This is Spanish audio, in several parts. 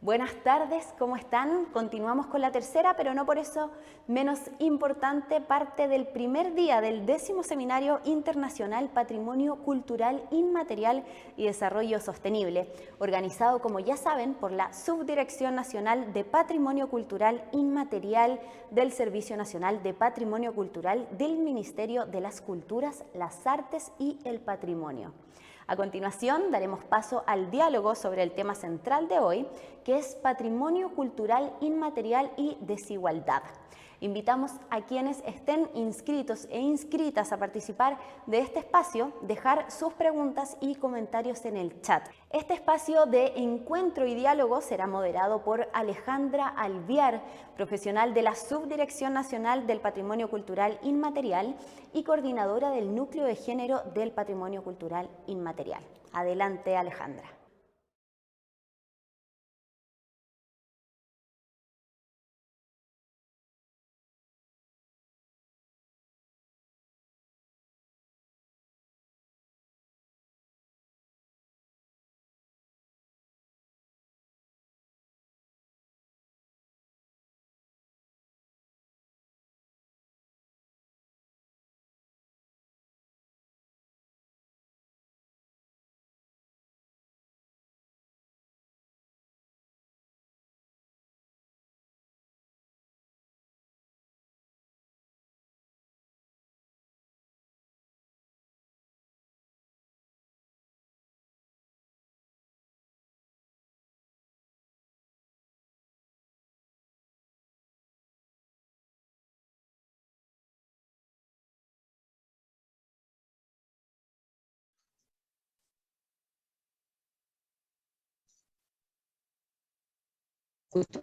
Buenas tardes, ¿cómo están? Continuamos con la tercera, pero no por eso menos importante, parte del primer día del 10º Seminario Internacional Patrimonio Cultural Inmaterial y Desarrollo Sostenible, organizado, como ya saben, por la Subdirección Nacional de Patrimonio Cultural Inmaterial del Servicio Nacional de Patrimonio Cultural del Ministerio de las Culturas, las Artes y el Patrimonio. A continuación, daremos paso al diálogo sobre el tema central de hoy, que es patrimonio cultural inmaterial y desigualdad. Invitamos a quienes estén inscritos e inscritas a participar de este espacio, dejar sus preguntas y comentarios en el chat. Este espacio de encuentro y diálogo será moderado por Alejandra Alviar, profesional de la Subdirección Nacional del Patrimonio Cultural Inmaterial y coordinadora del Núcleo de Género del Patrimonio Cultural Inmaterial. Adelante, Alejandra. Justo.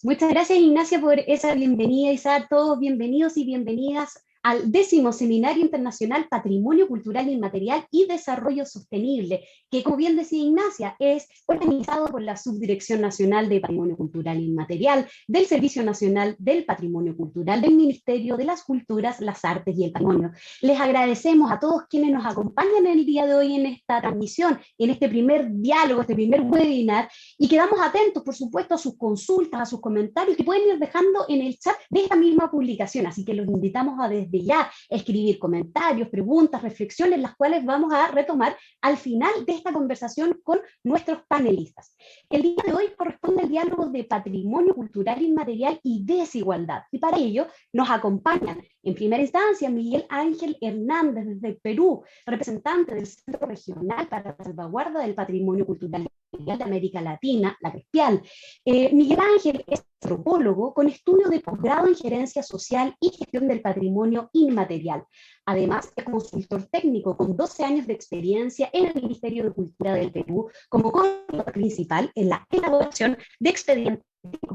Muchas gracias, Ignacia, por esa bienvenida y a todos bienvenidos y bienvenidas al 10º Seminario Internacional Patrimonio Cultural Inmaterial y Desarrollo Sostenible, que, como bien decía Ignacia, es organizado por la Subdirección Nacional de Patrimonio Cultural Inmaterial del Servicio Nacional del Patrimonio Cultural del Ministerio de las Culturas, las Artes y el Patrimonio. Les agradecemos a todos quienes nos acompañan el día de hoy en esta transmisión, en este primer diálogo, este primer webinar, y quedamos atentos, por supuesto, a sus consultas, a sus comentarios que pueden ir dejando en el chat de esta misma publicación, así que los invitamos a desde ya escribir comentarios, preguntas, reflexiones, las cuales vamos a retomar al final de esta conversación con nuestros panelistas. El día de hoy corresponde al diálogo de patrimonio cultural inmaterial y desigualdad, y para ello nos acompañan en primera instancia Miguel Ángel Hernández desde Perú, representante del Centro Regional para la Salvaguarda del Patrimonio Cultural de América Latina, la CRESPIAL. Miguel Ángel es antropólogo con estudio de posgrado en gerencia social y gestión del patrimonio inmaterial. Además, es consultor técnico con 12 años de experiencia en el Ministerio de Cultura del Perú como coordinador principal en la elaboración de expedientes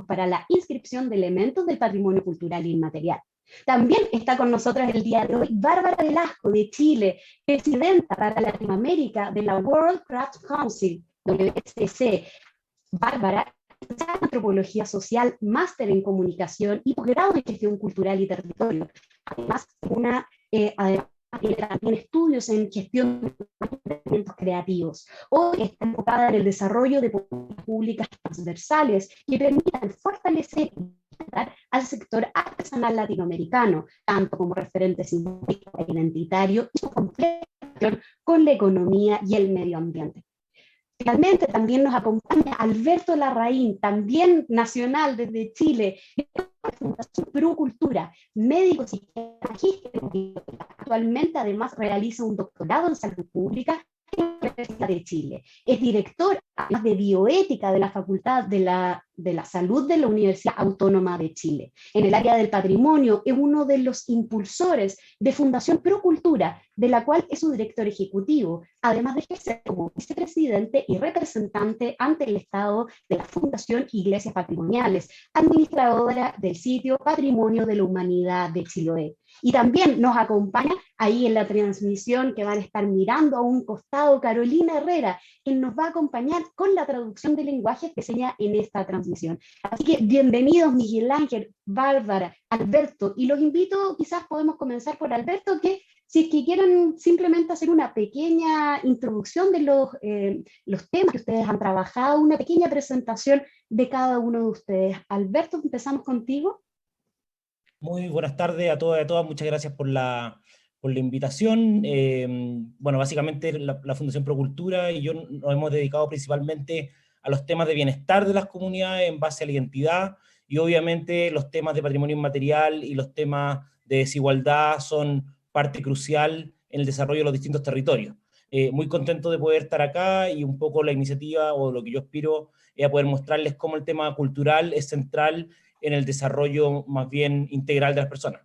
para la inscripción de elementos del patrimonio cultural inmaterial. También está con nosotros el día de hoy Bárbara Velasco de Chile, presidenta para Latinoamérica de la World Craft Council, WCC. Bárbara es en antropología social, máster en comunicación y posgrado en gestión cultural y territorio. Además, tiene también estudios en gestión de emprendimientos creativos. Hoy está enfocada en el desarrollo de políticas públicas transversales que permitan fortalecer y implementar al sector artesanal latinoamericano, tanto como referente simbólico e identitario y su complexión con la economía y el medio ambiente. Finalmente, también nos acompaña Alberto Larraín, también nacional desde Chile, de la Fundación Perú Cultura, médico psiquiatra, magíster, actualmente además realiza un doctorado en salud pública en la Universidad de Chile. Es director además de bioética de la Facultad de la Salud de la Universidad Autónoma de Chile. En el área del patrimonio es uno de los impulsores de Fundación Procultura, de la cual es su director ejecutivo, además de ejercer como vicepresidente y representante ante el Estado de la Fundación Iglesias Patrimoniales, administradora del sitio Patrimonio de la Humanidad de Chiloé. Y también nos acompaña ahí en la transmisión que van a estar mirando a un costado Carolina Herrera, quien nos va a acompañar con la traducción de lenguaje que señala en esta transmisión. Así que bienvenidos Miguel Ángel, Bárbara, Alberto, y los invito, quizás podemos comenzar por Alberto, que si es que quieren simplemente hacer una pequeña introducción de los temas que ustedes han trabajado, una pequeña presentación de cada uno de ustedes. Alberto, empezamos contigo. Muy buenas tardes a todas y a todas, muchas gracias por la invitación. Bueno, básicamente la Fundación Procultura y yo nos hemos dedicado principalmente a los temas de bienestar de las comunidades en base a la identidad, y obviamente los temas de patrimonio inmaterial y los temas de desigualdad son parte crucial en el desarrollo de los distintos territorios. Muy contento de poder estar acá, y un poco la iniciativa o lo que yo aspiro es a poder mostrarles cómo el tema cultural es central en el desarrollo más bien integral de las personas.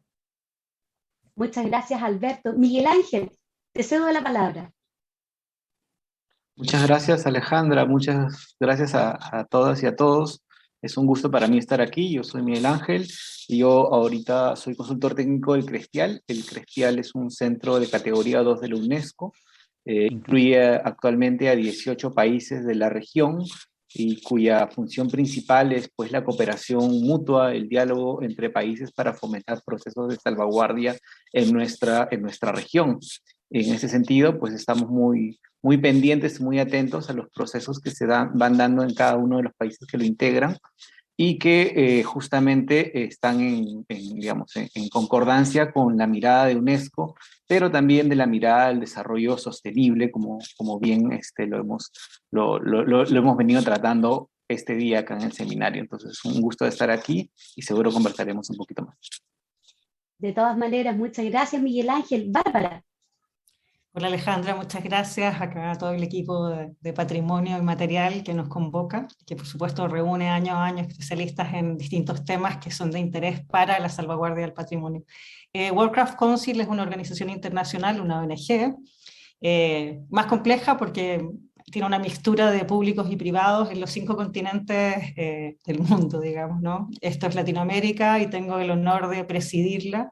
Muchas gracias, Alberto. Miguel Ángel, te cedo la palabra. Muchas gracias, Alejandra. Muchas gracias a todas y a todos. Es un gusto para mí estar aquí. Yo soy Miguel Ángel y yo ahorita soy consultor técnico del CRESPIAL. El CRESPIAL es un centro de categoría 2 de la UNESCO. Incluye actualmente a 18 países de la región, y cuya función principal es pues la cooperación mutua, el diálogo entre países para fomentar procesos de salvaguardia en nuestra región. En ese sentido, pues estamos muy pendientes, muy atentos a los procesos que van dando en cada uno de los países que lo integran, y que justamente están digamos, en concordancia con la mirada de UNESCO, pero también de la mirada del desarrollo sostenible, como bien lo hemos venido tratando este día acá en el seminario. Entonces es un gusto de estar aquí y seguro conversaremos un poquito más. De todas maneras, muchas gracias, Miguel Ángel. Bárbara. Hola Alejandra, muchas gracias acá a todo el equipo de Patrimonio Inmaterial que nos convoca, que por supuesto reúne año a año especialistas en distintos temas que son de interés para la salvaguardia del patrimonio. World Craft Council es una organización internacional, una ONG, más compleja porque tiene una mixtura de públicos y privados en los 5 continentes del mundo, digamos, ¿no? Esto es Latinoamérica y tengo el honor de presidirla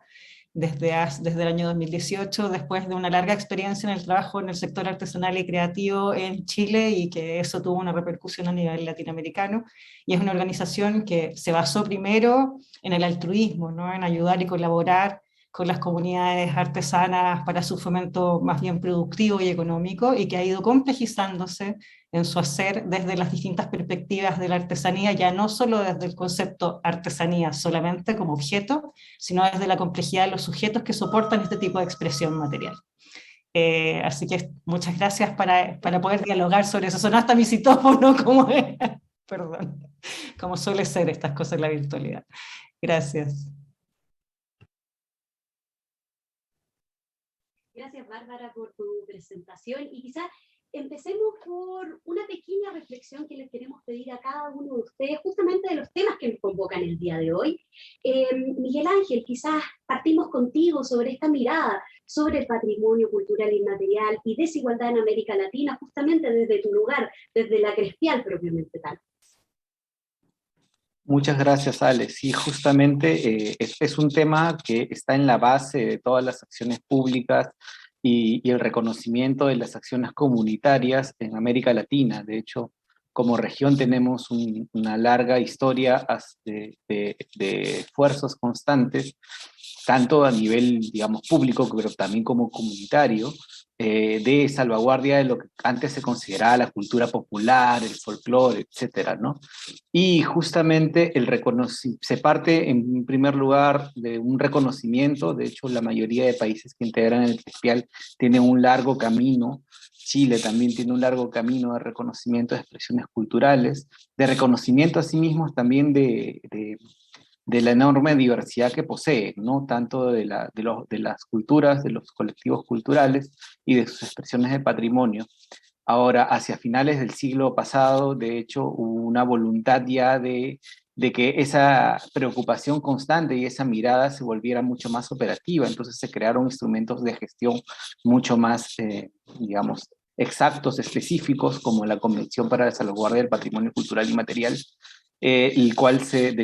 desde el año 2018, después de una larga experiencia en el trabajo en el sector artesanal y creativo en Chile, y que eso tuvo una repercusión a nivel latinoamericano. Y es una organización que se basó primero en el altruismo, ¿no? En ayudar y colaborar con las comunidades artesanas para su fomento más bien productivo y económico, y que ha ido complejizándose en su hacer desde las distintas perspectivas de la artesanía, ya no solo desde el concepto artesanía solamente como objeto, sino desde la complejidad de los sujetos que soportan este tipo de expresión material. Así que muchas gracias para poder dialogar sobre eso. Sonó hasta mi citófono, perdón, como suele ser estas cosas en la virtualidad. Gracias. Gracias, Bárbara, por tu presentación, y quizás empecemos por una pequeña reflexión que les queremos pedir a cada uno de ustedes, justamente de los temas que nos convocan el día de hoy. Miguel Ángel, quizás partimos contigo sobre esta mirada sobre el patrimonio cultural inmaterial y desigualdad en América Latina, justamente desde tu lugar, desde la CRESPIAL propiamente tal. Muchas gracias, Alex. Sí, justamente es un tema que está en la base de todas las acciones públicas y el reconocimiento de las acciones comunitarias en América Latina. De hecho, como región tenemos una larga historia de esfuerzos constantes, tanto a nivel, digamos, público, pero también como comunitario, de salvaguardia de lo que antes se consideraba la cultura popular, el folclore, etcétera, ¿no? Y justamente se parte en primer lugar de un reconocimiento. De hecho, la mayoría de países que integran el CRESPIAL tienen un largo camino. Chile también tiene un largo camino de reconocimiento de expresiones culturales, de reconocimiento a sí mismos también de la enorme diversidad que posee, ¿no? Tanto de las culturas, de los colectivos culturales y de sus expresiones de patrimonio. Ahora, hacia finales del siglo pasado, de hecho, hubo una voluntad ya de que esa preocupación constante y esa mirada se volviera mucho más operativa. Entonces se crearon instrumentos de gestión mucho más, digamos, exactos, específicos, como la Convención para la Salvaguardia del Patrimonio Cultural y Material, del cual se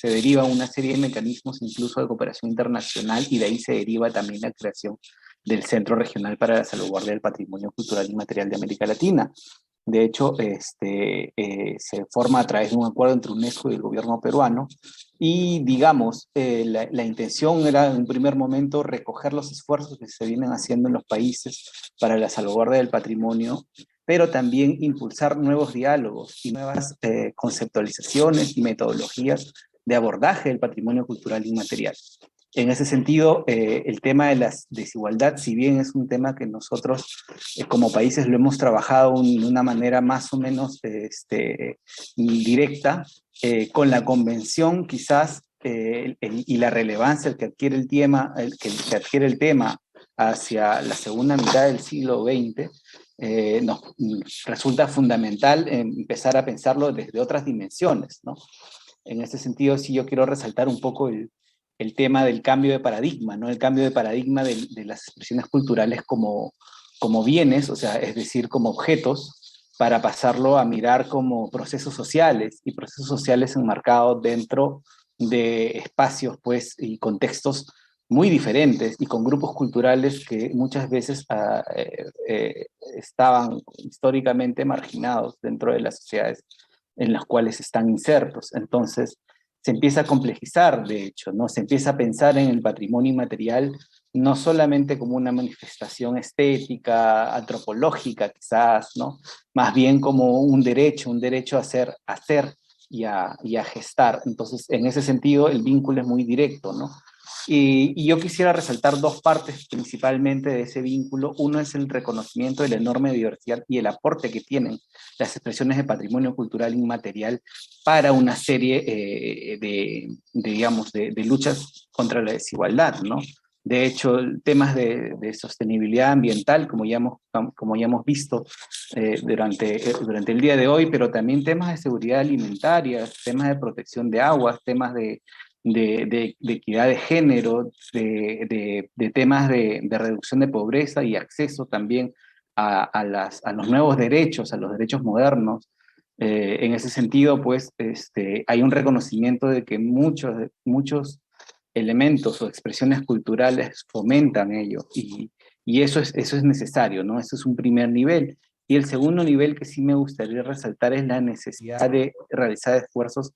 deriva una serie de mecanismos incluso de cooperación internacional, y de ahí se deriva también la creación del Centro Regional para la Salvaguardia del Patrimonio Cultural y Material de América Latina. De hecho, se forma a través de un acuerdo entre UNESCO y el gobierno peruano, y digamos, la intención era en un primer momento recoger los esfuerzos que se vienen haciendo en los países para la salvaguardia del patrimonio, pero también impulsar nuevos diálogos y nuevas conceptualizaciones y metodologías de abordaje del patrimonio cultural inmaterial. En ese sentido, el tema de la desigualdad, si bien es un tema que nosotros como países lo hemos trabajado de una manera más o menos directa, con la convención quizás y la relevancia que adquiere el tema, que adquiere el tema hacia la segunda mitad del siglo XX, nos resulta fundamental empezar a pensarlo desde otras dimensiones, ¿no? En ese sentido, sí, yo quiero resaltar un poco el tema del cambio de paradigma, ¿no? El cambio de paradigma de las expresiones culturales como bienes, o sea, es decir, como objetos, para pasarlo a mirar como procesos sociales, y procesos sociales enmarcados dentro de espacios, pues, y contextos muy diferentes, y con grupos culturales que muchas veces estaban históricamente marginados dentro de las sociedades en las cuales están insertos. Entonces, se empieza a complejizar, de hecho, ¿no? Se empieza a pensar en el patrimonio inmaterial no solamente como una manifestación estética, antropológica quizás, ¿no? Más bien como un derecho a hacer y a gestar. Entonces, en ese sentido, el vínculo es muy directo, ¿no? Y yo quisiera resaltar dos partes principalmente de ese vínculo. Uno es el reconocimiento de la enorme diversidad y el aporte que tienen las expresiones de patrimonio cultural inmaterial para una serie digamos, de luchas contra la desigualdad, ¿no? De hecho, temas de sostenibilidad ambiental, como ya hemos visto durante el día de hoy, pero también temas de seguridad alimentaria, temas de protección de aguas, temas de equidad de género, de temas de reducción de pobreza y acceso también a los nuevos derechos, a los derechos modernos. En ese sentido, pues, hay un reconocimiento de que muchos elementos o expresiones culturales fomentan ello, y eso es necesario, ¿no? Eso es un primer nivel. Y el segundo nivel que sí me gustaría resaltar es la necesidad de realizar esfuerzos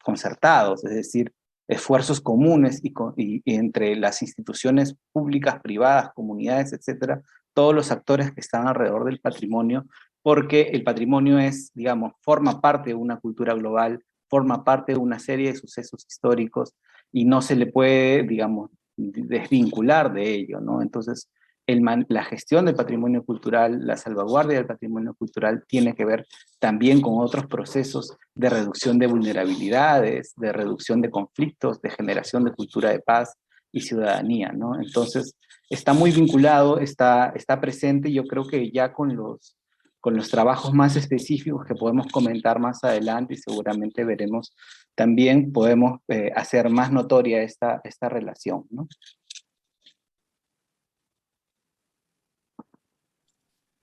concertados, es decir, esfuerzos comunes y entre las instituciones públicas, privadas, comunidades, etcétera, todos los actores que están alrededor del patrimonio, porque el patrimonio digamos, forma parte de una cultura global, forma parte de una serie de sucesos históricos, y no se le puede, digamos, desvincular de ello, ¿no? Entonces, la gestión del patrimonio cultural, la salvaguardia del patrimonio cultural tiene que ver también con otros procesos de reducción de vulnerabilidades, de reducción de conflictos, de generación de cultura de paz y ciudadanía, ¿no? Entonces, está muy vinculado, está presente, y yo creo que ya con los trabajos más específicos que podemos comentar más adelante, y seguramente veremos, también podemos hacer más notoria esta relación, ¿no?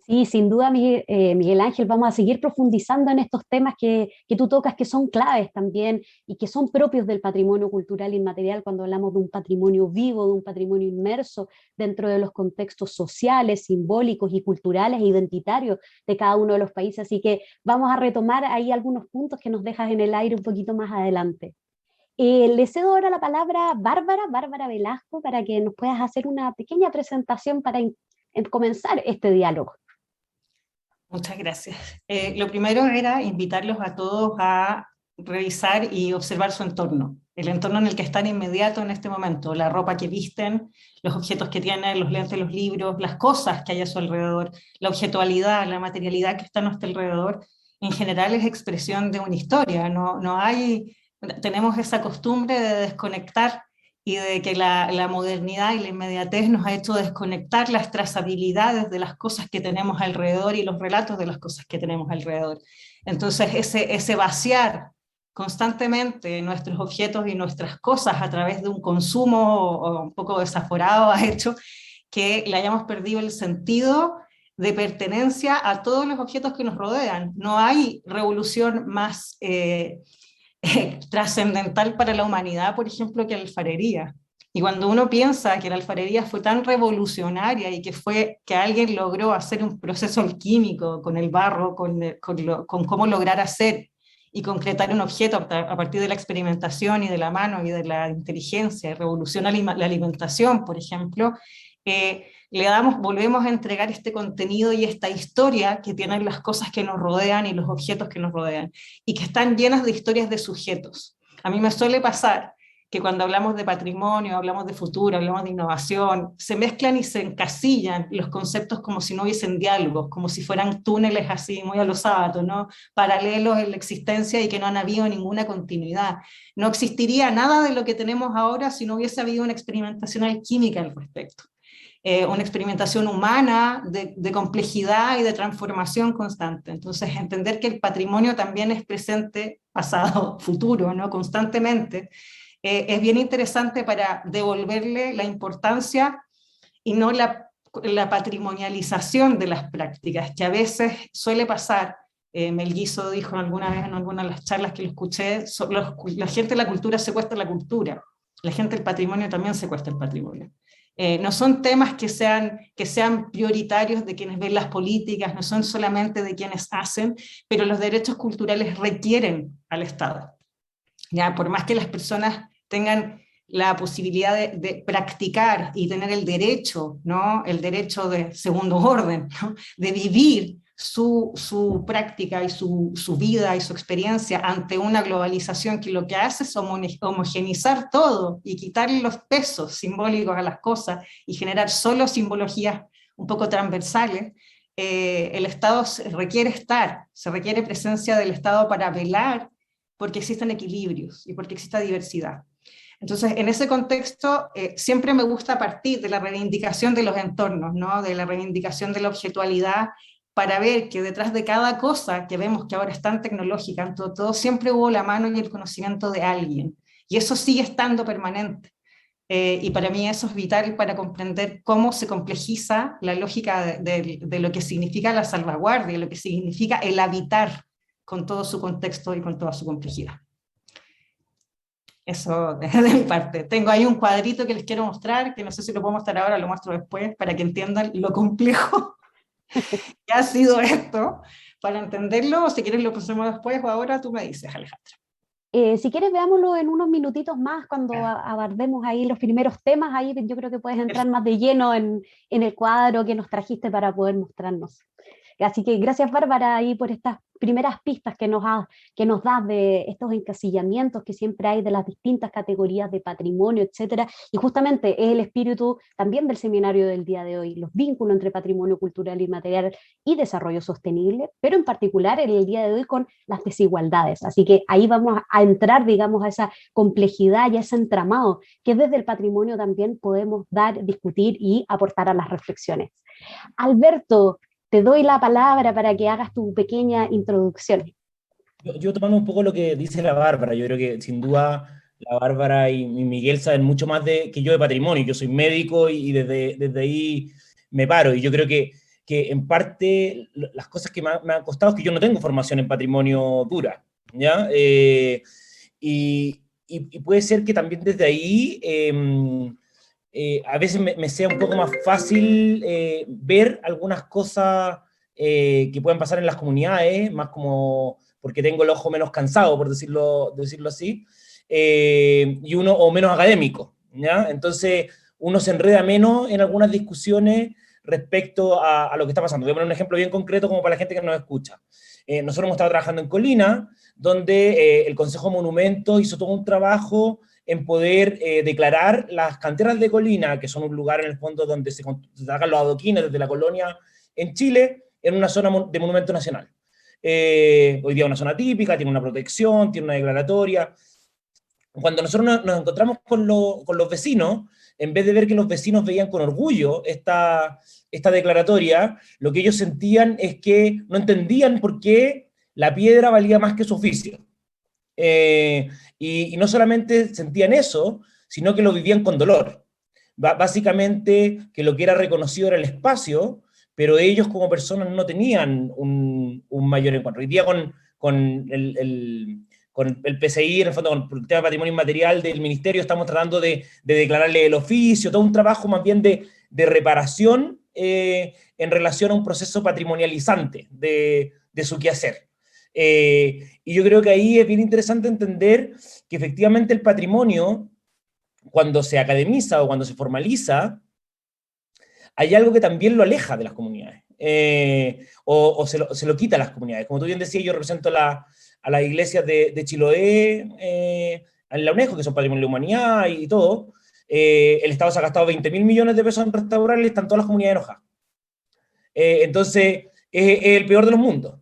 Sí, sin duda, Miguel Ángel, vamos a seguir profundizando en estos temas que tú tocas, que son claves también y que son propios del patrimonio cultural inmaterial cuando hablamos de un patrimonio vivo, de un patrimonio inmerso dentro de los contextos sociales, simbólicos y culturales e identitarios de cada uno de los países. Así que vamos a retomar ahí algunos puntos que nos dejas en el aire un poquito más adelante. Le cedo ahora la palabra a Bárbara Velasco, para que nos puedas hacer una pequeña presentación para comenzar este diálogo. Muchas gracias. Lo primero era invitarlos a todos a revisar y observar su entorno, el entorno en el que están inmediato en este momento, la ropa que visten, los objetos que tienen, los lentes, los libros, las cosas que hay a su alrededor, la objetualidad, la materialidad que está a nuestro alrededor, en general es expresión de una historia, tenemos esa costumbre de desconectar y de que la modernidad y la inmediatez nos ha hecho desconectar las trazabilidades de las cosas que tenemos alrededor y los relatos de las cosas que tenemos alrededor. Entonces ese vaciar constantemente nuestros objetos y nuestras cosas a través de un consumo un poco desaforado ha hecho que le hayamos perdido el sentido de pertenencia a todos los objetos que nos rodean. No hay revolución más trascendental para la humanidad, por ejemplo, que la alfarería. Y cuando uno piensa que la alfarería fue tan revolucionaria y que alguien logró hacer un proceso alquímico con el barro, con cómo lograr hacer y concretar un objeto a partir de la experimentación y de la mano y de la inteligencia, y revoluciona la alimentación, por ejemplo, volvemos a entregar este contenido y esta historia que tienen las cosas que nos rodean y los objetos que nos rodean, y que están llenas de historias de sujetos. A mí me suele pasar que cuando hablamos de patrimonio, hablamos de futuro, hablamos de innovación, se mezclan y se encasillan los conceptos como si no hubiesen diálogos, como si fueran túneles así, muy a los sábatos, ¿no? Paralelos en la existencia y que no han habido ninguna continuidad. No existiría nada de lo que tenemos ahora si no hubiese habido una experimentación alquímica al respecto. Una experimentación humana de complejidad y de transformación constante. Entonces, entender que el patrimonio también es presente, pasado, futuro, ¿no? Constantemente, es bien interesante para devolverle la importancia y no la patrimonialización de las prácticas, que a veces suele pasar. Melguizo dijo alguna vez en alguna de las charlas que lo escuché, la gente de la cultura secuestra la cultura, la gente del patrimonio también secuestra el patrimonio. No son temas que sean prioritarios de quienes ven las políticas, no son solamente de quienes hacen, pero los derechos culturales requieren al Estado. Ya, por más que las personas tengan la posibilidad de practicar y tener el derecho, ¿no? El derecho de segundo orden, ¿no? De vivir su práctica y su vida y su experiencia ante una globalización que lo que hace es homogeneizar todo y quitarle los pesos simbólicos a las cosas y generar solo simbologías un poco transversales. El Estado se requiere presencia del Estado para velar porque existan equilibrios y porque exista diversidad. Entonces, en ese contexto, siempre me gusta partir de la reivindicación de los entornos, ¿no? De la reivindicación de la objetualidad, para ver que detrás de cada cosa que vemos que ahora es tan tecnológica, todo siempre hubo la mano y el conocimiento de alguien, y eso sigue estando permanente. Y para mí eso es vital para comprender cómo se complejiza la lógica de lo que significa la salvaguardia, lo que significa el habitar con todo su contexto y con toda su complejidad. Eso de mi parte. Tengo ahí un cuadrito que les quiero mostrar, que no sé si lo puedo mostrar ahora, lo muestro después, para que entiendan lo complejo que ha sido esto, para entenderlo, o si quieres lo pasemos después, o ahora tú me dices, Alejandra. Si quieres, veámoslo en unos minutitos más, cuando abordemos ahí los primeros temas, ahí yo creo que puedes entrar más de lleno en el cuadro que nos trajiste para poder mostrarnos. Así que gracias, Bárbara, ahí por estas primeras pistas que nos das de estos encasillamientos que siempre hay de las distintas categorías de patrimonio, etcétera. Y justamente es el espíritu también del seminario del día de hoy, los vínculos entre patrimonio cultural y material y desarrollo sostenible, pero en particular en el día de hoy con las desigualdades. Así que ahí vamos a entrar, digamos, a esa complejidad y a ese entramado que desde el patrimonio también podemos discutir y aportar a las reflexiones. Alberto, te doy la palabra para que hagas tu pequeña introducción. Yo tomando un poco lo que dice la Bárbara, yo creo que sin duda la Bárbara y Miguel saben mucho más que yo de patrimonio. Yo soy médico y desde ahí me paro. Y yo creo que en parte las cosas que me han costado es que yo no tengo formación en patrimonio dura, ¿ya? Y puede ser que también desde ahí a veces me sea un poco más fácil ver algunas cosas que pueden pasar en las comunidades, más como porque tengo el ojo menos cansado, por decirlo así, y uno o menos académico, ¿ya? Entonces uno se enreda menos en algunas discusiones respecto a lo que está pasando. Voy a poner un ejemplo bien concreto como para la gente que nos escucha. Nosotros hemos estado trabajando en Colina, donde el Consejo de Monumentos hizo todo un trabajo en poder declarar las canteras de Colina, que son un lugar en el fondo donde se sacan los adoquines desde la colonia en Chile, en una zona de monumento nacional. Hoy día es una zona típica, tiene una protección, tiene una declaratoria. cuando nosotros nos encontramos con los vecinos, en vez de ver que los vecinos veían con orgullo esta declaratoria, lo que ellos sentían es que no entendían por qué la piedra valía más que su oficio. Y no solamente sentían eso, sino que lo vivían con dolor. Básicamente, que lo que era reconocido era el espacio, pero ellos como personas no tenían un mayor encuentro. Hoy día con el PCI, en el fondo, con el tema de patrimonio inmaterial del ministerio, estamos tratando de declararle el oficio, todo un trabajo más bien de reparación en relación a un proceso patrimonializante de su quehacer. Y yo creo que ahí es bien interesante entender que efectivamente el patrimonio, cuando se academiza o cuando se formaliza, hay algo que también lo aleja de las comunidades, o se lo quita a las comunidades. Como tú bien decías, yo represento a las iglesias de Chiloé, en la UNESCO, que son patrimonio de la humanidad y todo. El Estado se ha gastado 20.000 millones de pesos en restaurarle, están todas las comunidades enojadas. Entonces, es el peor de los mundos.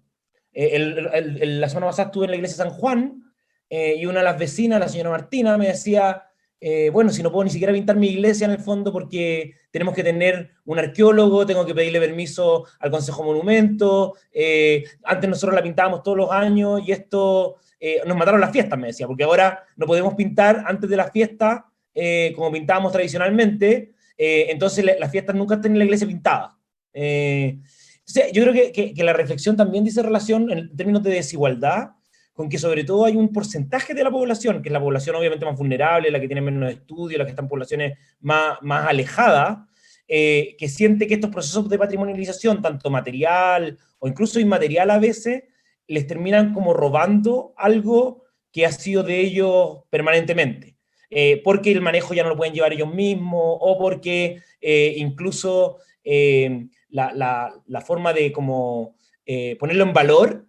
La semana pasada estuve en la iglesia de San Juan, y una de las vecinas, la señora Martina, me decía, bueno, si no puedo ni siquiera pintar mi iglesia en el fondo porque tenemos que tener un arqueólogo, tengo que pedirle permiso al Consejo Monumento, antes nosotros la pintábamos todos los años y esto, nos mataron las fiestas, me decía, porque ahora no podemos pintar antes de las fiestas como pintábamos tradicionalmente, entonces las fiestas nunca están en la iglesia pintada. Yo creo que la reflexión también dice relación en términos de desigualdad, con que sobre todo hay un porcentaje de la población, que es la población obviamente más vulnerable, la que tiene menos estudios, la que está en poblaciones más alejadas, que siente que estos procesos de patrimonialización, tanto material o incluso inmaterial a veces, les terminan como robando algo que ha sido de ellos permanentemente. Porque el manejo ya no lo pueden llevar ellos mismos, o porque incluso la forma de como ponerlo en valor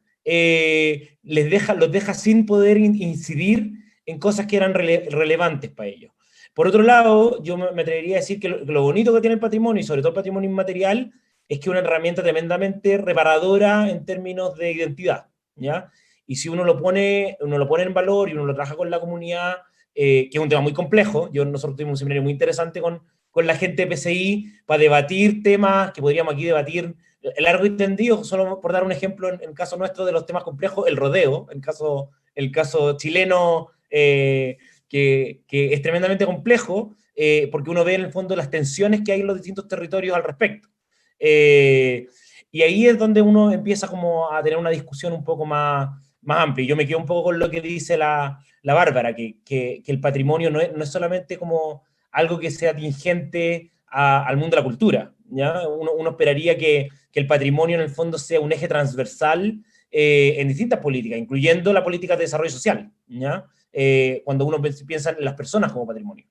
los deja sin poder incidir en cosas que eran relevantes para ellos. Por otro lado, yo me atrevería a decir que lo bonito que tiene el patrimonio, y sobre todo el patrimonio inmaterial, es que es una herramienta tremendamente reparadora en términos de identidad, ¿ya? Y si uno lo pone en valor y uno lo trabaja con la comunidad, que es un tema muy complejo, nosotros tuvimos un seminario muy interesante con la gente de PCI para debatir temas que podríamos aquí debatir largo y tendido, solo por dar un ejemplo, en el caso nuestro de los temas complejos, el rodeo, el caso chileno, que es tremendamente complejo, porque uno ve en el fondo las tensiones que hay en los distintos territorios al respecto. Y ahí es donde uno empieza como a tener una discusión un poco más amplia. Yo me quedo un poco con lo que dice la Bárbara, que el patrimonio no es solamente como algo que sea tingente al mundo de la cultura, ¿ya? Uno esperaría que el patrimonio en el fondo sea un eje transversal en distintas políticas, incluyendo la política de desarrollo social, ¿ya? Cuando uno piensa en las personas como patrimonio.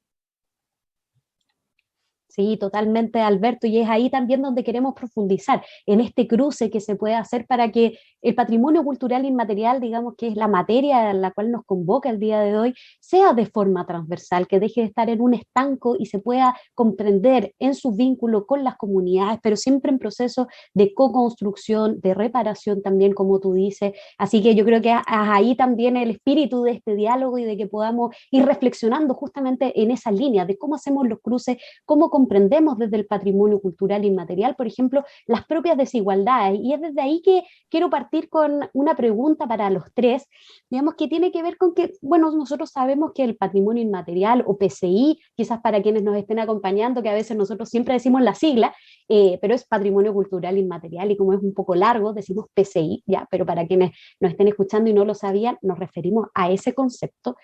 Sí, totalmente, Alberto, y es ahí también donde queremos profundizar, en este cruce que se puede hacer para que el patrimonio cultural inmaterial, digamos que es la materia en la cual nos convoca el día de hoy, sea de forma transversal, que deje de estar en un estanco y se pueda comprender en su vínculo con las comunidades, pero siempre en proceso de co-construcción, de reparación también, como tú dices. Así que yo creo que ahí también el espíritu de este diálogo y de que podamos ir reflexionando justamente en esa línea de cómo hacemos los cruces, cómo comprendemos desde el patrimonio cultural inmaterial, por ejemplo, las propias desigualdades. Y es desde ahí que quiero partir con una pregunta para los tres, digamos, que tiene que ver con que, bueno, nosotros sabemos que el patrimonio inmaterial o PCI, quizás para quienes nos estén acompañando, que a veces nosotros siempre decimos la sigla, pero es patrimonio cultural inmaterial y como es un poco largo, decimos PCI, ya, pero para quienes nos estén escuchando y no lo sabían, nos referimos a ese concepto.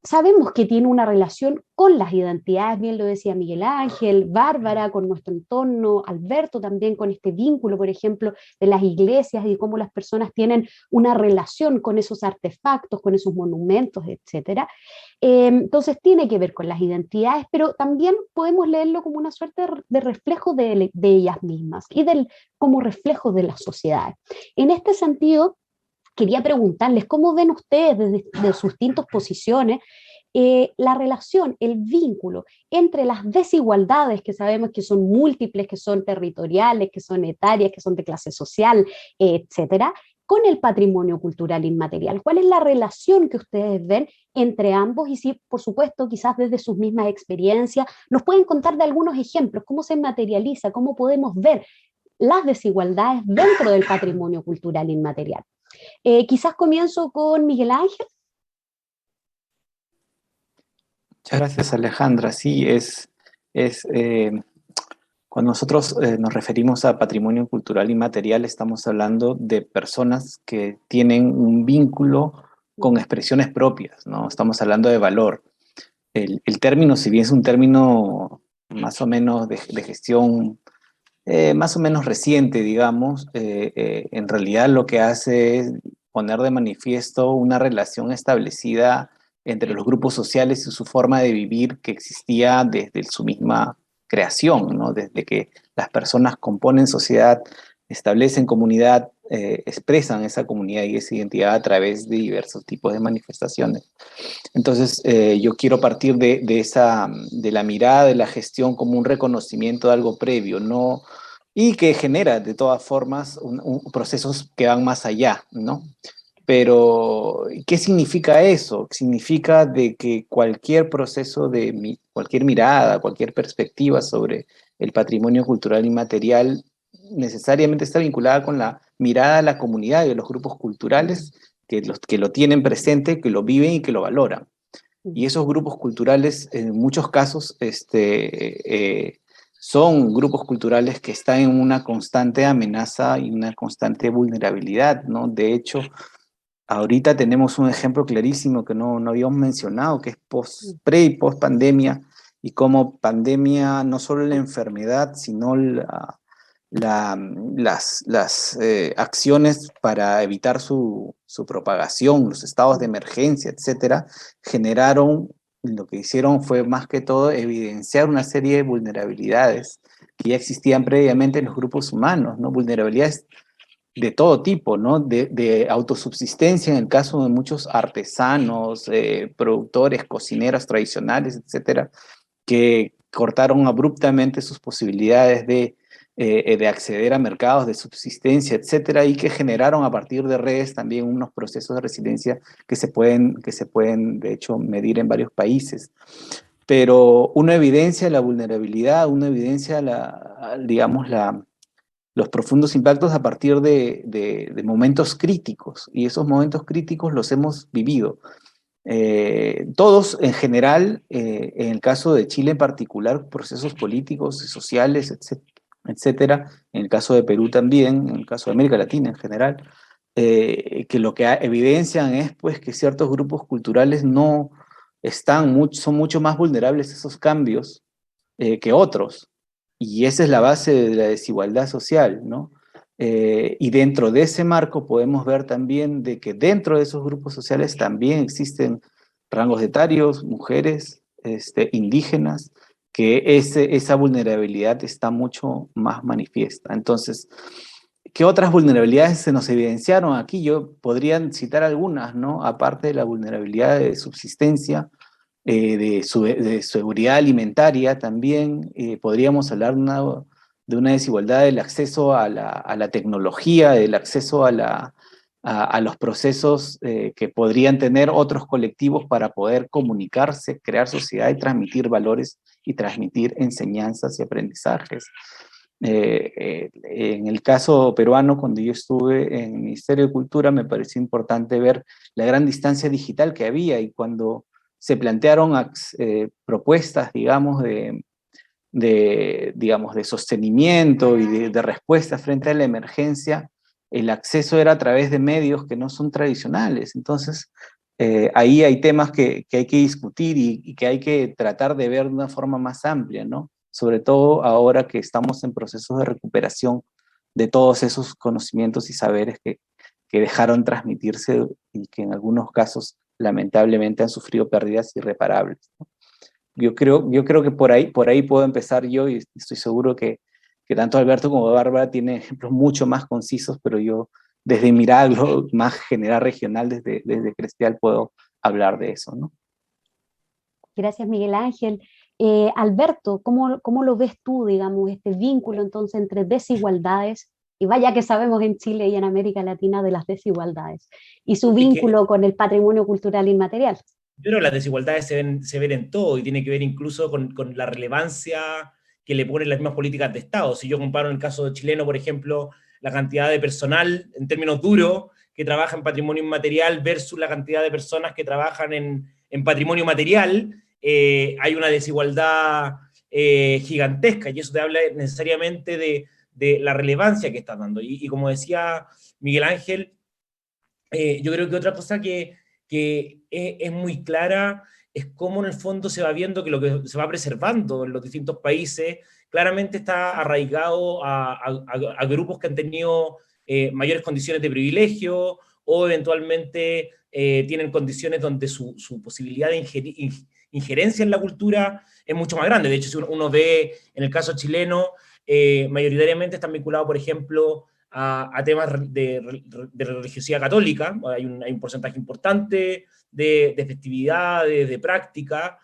Sabemos que tiene una relación con las identidades, bien lo decía Miguel Ángel, Bárbara, con nuestro entorno, Alberto también con este vínculo, por ejemplo, de las iglesias y cómo las personas tienen una relación con esos artefactos, con esos monumentos, etc. Entonces tiene que ver con las identidades, pero también podemos leerlo como una suerte de reflejo de ellas mismas y como reflejo de las sociedades. En este sentido, quería preguntarles cómo ven ustedes desde sus distintas posiciones la relación, el vínculo entre las desigualdades que sabemos que son múltiples, que son territoriales, que son etarias, que son de clase social, etcétera, con el patrimonio cultural inmaterial? ¿Cuál es la relación que ustedes ven entre ambos? Y si, por supuesto, quizás desde sus mismas experiencias, nos pueden contar de algunos ejemplos, cómo se materializa, cómo podemos ver las desigualdades dentro del patrimonio cultural inmaterial. Quizás comienzo con Miguel Ángel. Muchas gracias, Alejandra. Sí, cuando nosotros nos referimos a patrimonio cultural inmaterial, estamos hablando de personas que tienen un vínculo con expresiones propias, ¿no? Estamos hablando de valor. El término, si bien es un término más o menos de gestión más o menos reciente, digamos, en realidad lo que hace es poner de manifiesto una relación establecida entre los grupos sociales y su forma de vivir que existía desde su misma creación, ¿no? Desde que las personas componen sociedad, establecen comunidad, expresan esa comunidad y esa identidad a través de diversos tipos de manifestaciones. Entonces, yo quiero partir de la mirada de la gestión como un reconocimiento de algo previo, ¿no? Y que genera, de todas formas, procesos que van más allá, ¿no? Pero, ¿qué significa eso? Significa de que cualquier proceso cualquier mirada, cualquier perspectiva sobre el patrimonio cultural inmaterial necesariamente está vinculada con la mirada de la comunidad y de los grupos culturales que lo tienen presente, que lo viven y que lo valoran. Y esos grupos culturales, en muchos casos, son grupos culturales que están en una constante amenaza y una constante vulnerabilidad, ¿no? De hecho, ahorita tenemos un ejemplo clarísimo que no habíamos mencionado, que es pre y post pandemia, y como pandemia, no solo la enfermedad, sino las acciones para evitar su propagación, los estados de emergencia, etcétera, lo que hicieron fue más que todo evidenciar una serie de vulnerabilidades que ya existían previamente en los grupos humanos, ¿no? Vulnerabilidades de todo tipo, ¿no? De autosubsistencia en el caso de muchos artesanos, productores, cocineras tradicionales, etcétera, que cortaron abruptamente sus posibilidades de acceder a mercados de subsistencia, etcétera, y que generaron a partir de redes también unos procesos de resiliencia que se pueden, de hecho, medir en varios países. Pero una evidencia la vulnerabilidad, una evidencia los profundos impactos a partir de momentos críticos, y esos momentos críticos los hemos vivido. Todos en general, en el caso de Chile en particular, procesos políticos y sociales, etcétera, en el caso de Perú también, en el caso de América Latina en general, que lo que evidencian es pues, que ciertos grupos culturales no son mucho más vulnerables a esos cambios que otros. Y esa es la base de la desigualdad social, ¿no? Y dentro de ese marco podemos ver también de que dentro de esos grupos sociales también existen rangos etarios, mujeres, indígenas, que esa vulnerabilidad está mucho más manifiesta. Entonces, ¿qué otras vulnerabilidades se nos evidenciaron aquí? Yo podría citar algunas, ¿no? Aparte de la vulnerabilidad de subsistencia, de seguridad alimentaria también, podríamos hablar de una desigualdad del acceso a la tecnología, del acceso a los procesos que podrían tener otros colectivos para poder comunicarse, crear sociedad y transmitir valores y transmitir enseñanzas y aprendizajes. En el caso peruano, cuando yo estuve en el Ministerio de Cultura, me pareció importante ver la gran distancia digital que había, y cuando se plantearon propuestas, digamos, de sostenimiento y de respuesta frente a la emergencia, el acceso era a través de medios que no son tradicionales. Entonces, ahí hay temas que hay que discutir y que hay que tratar de ver de una forma más amplia, ¿no? Sobre todo ahora que estamos en procesos de recuperación de todos esos conocimientos y saberes que dejaron transmitirse y que en algunos casos lamentablemente han sufrido pérdidas irreparables, ¿no? Yo creo que por ahí puedo empezar yo, y estoy seguro que tanto Alberto como Bárbara tienen ejemplos mucho más concisos, pero yo desde mi mirada más general regional, desde Crestial, puedo hablar de eso, ¿no? Gracias, Miguel Ángel. Alberto, ¿cómo lo ves tú, digamos, este vínculo entonces entre desigualdades Y vaya que sabemos en Chile y en América Latina de las desigualdades y su Es que vínculo con el patrimonio cultural inmaterial. yo creo que las desigualdades se ven en todo y tiene que ver incluso con la relevancia que le ponen las mismas políticas de Estado. Si yo comparo en el caso chileno, por ejemplo, la cantidad de personal, en términos duros, que trabaja en patrimonio inmaterial versus la cantidad de personas que trabajan en patrimonio material, hay una desigualdad gigantesca, y eso te habla necesariamente de la relevancia que está dando. Y como decía Miguel Ángel, yo creo que otra cosa que es muy clara es cómo en el fondo se va viendo que lo que se va preservando en los distintos países claramente está arraigado a grupos que han tenido mayores condiciones de privilegio o eventualmente tienen condiciones donde su posibilidad de injerencia en la cultura es mucho más grande. De hecho, si uno ve en el caso chileno, mayoritariamente están vinculados, por ejemplo, a temas de religiosidad católica. Hay un porcentaje importante de festividades, de práctica,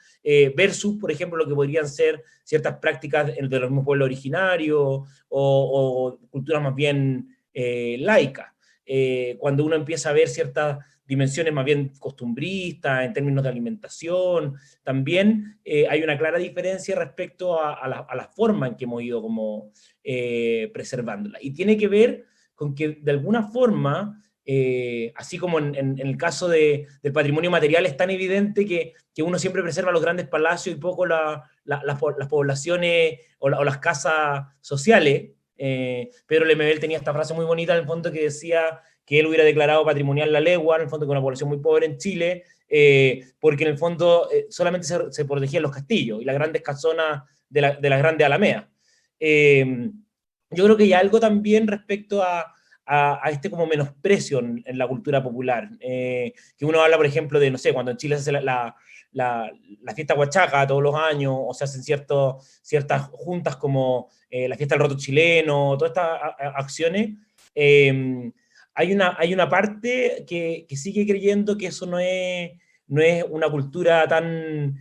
versus, por ejemplo, lo que podrían ser ciertas prácticas de los mismos pueblos originarios o culturas más bien laicas. Cuando uno empieza a ver ciertas dimensiones más bien costumbristas, en términos de alimentación, también hay una clara diferencia respecto a la forma en que hemos ido como preservándola. Y tiene que ver con que de alguna forma, así como en el caso del patrimonio material, es tan evidente que uno siempre preserva los grandes palacios y poco las poblaciones o las casas sociales. Pedro Lemebel tenía esta frase muy bonita en el fondo que decía que él hubiera declarado patrimonial la legua, en el fondo con una población muy pobre en Chile, porque en el fondo solamente se protegían los castillos y las grandes casonas de las grandes alameas. Yo creo que hay algo también respecto a este como menosprecio en la cultura popular, que uno habla, por ejemplo, de, no sé, cuando en Chile se hace la fiesta huachaca todos los años, o se hacen ciertas juntas como la fiesta del roto chileno, todas estas acciones, hay una parte que sigue creyendo que eso no es una cultura tan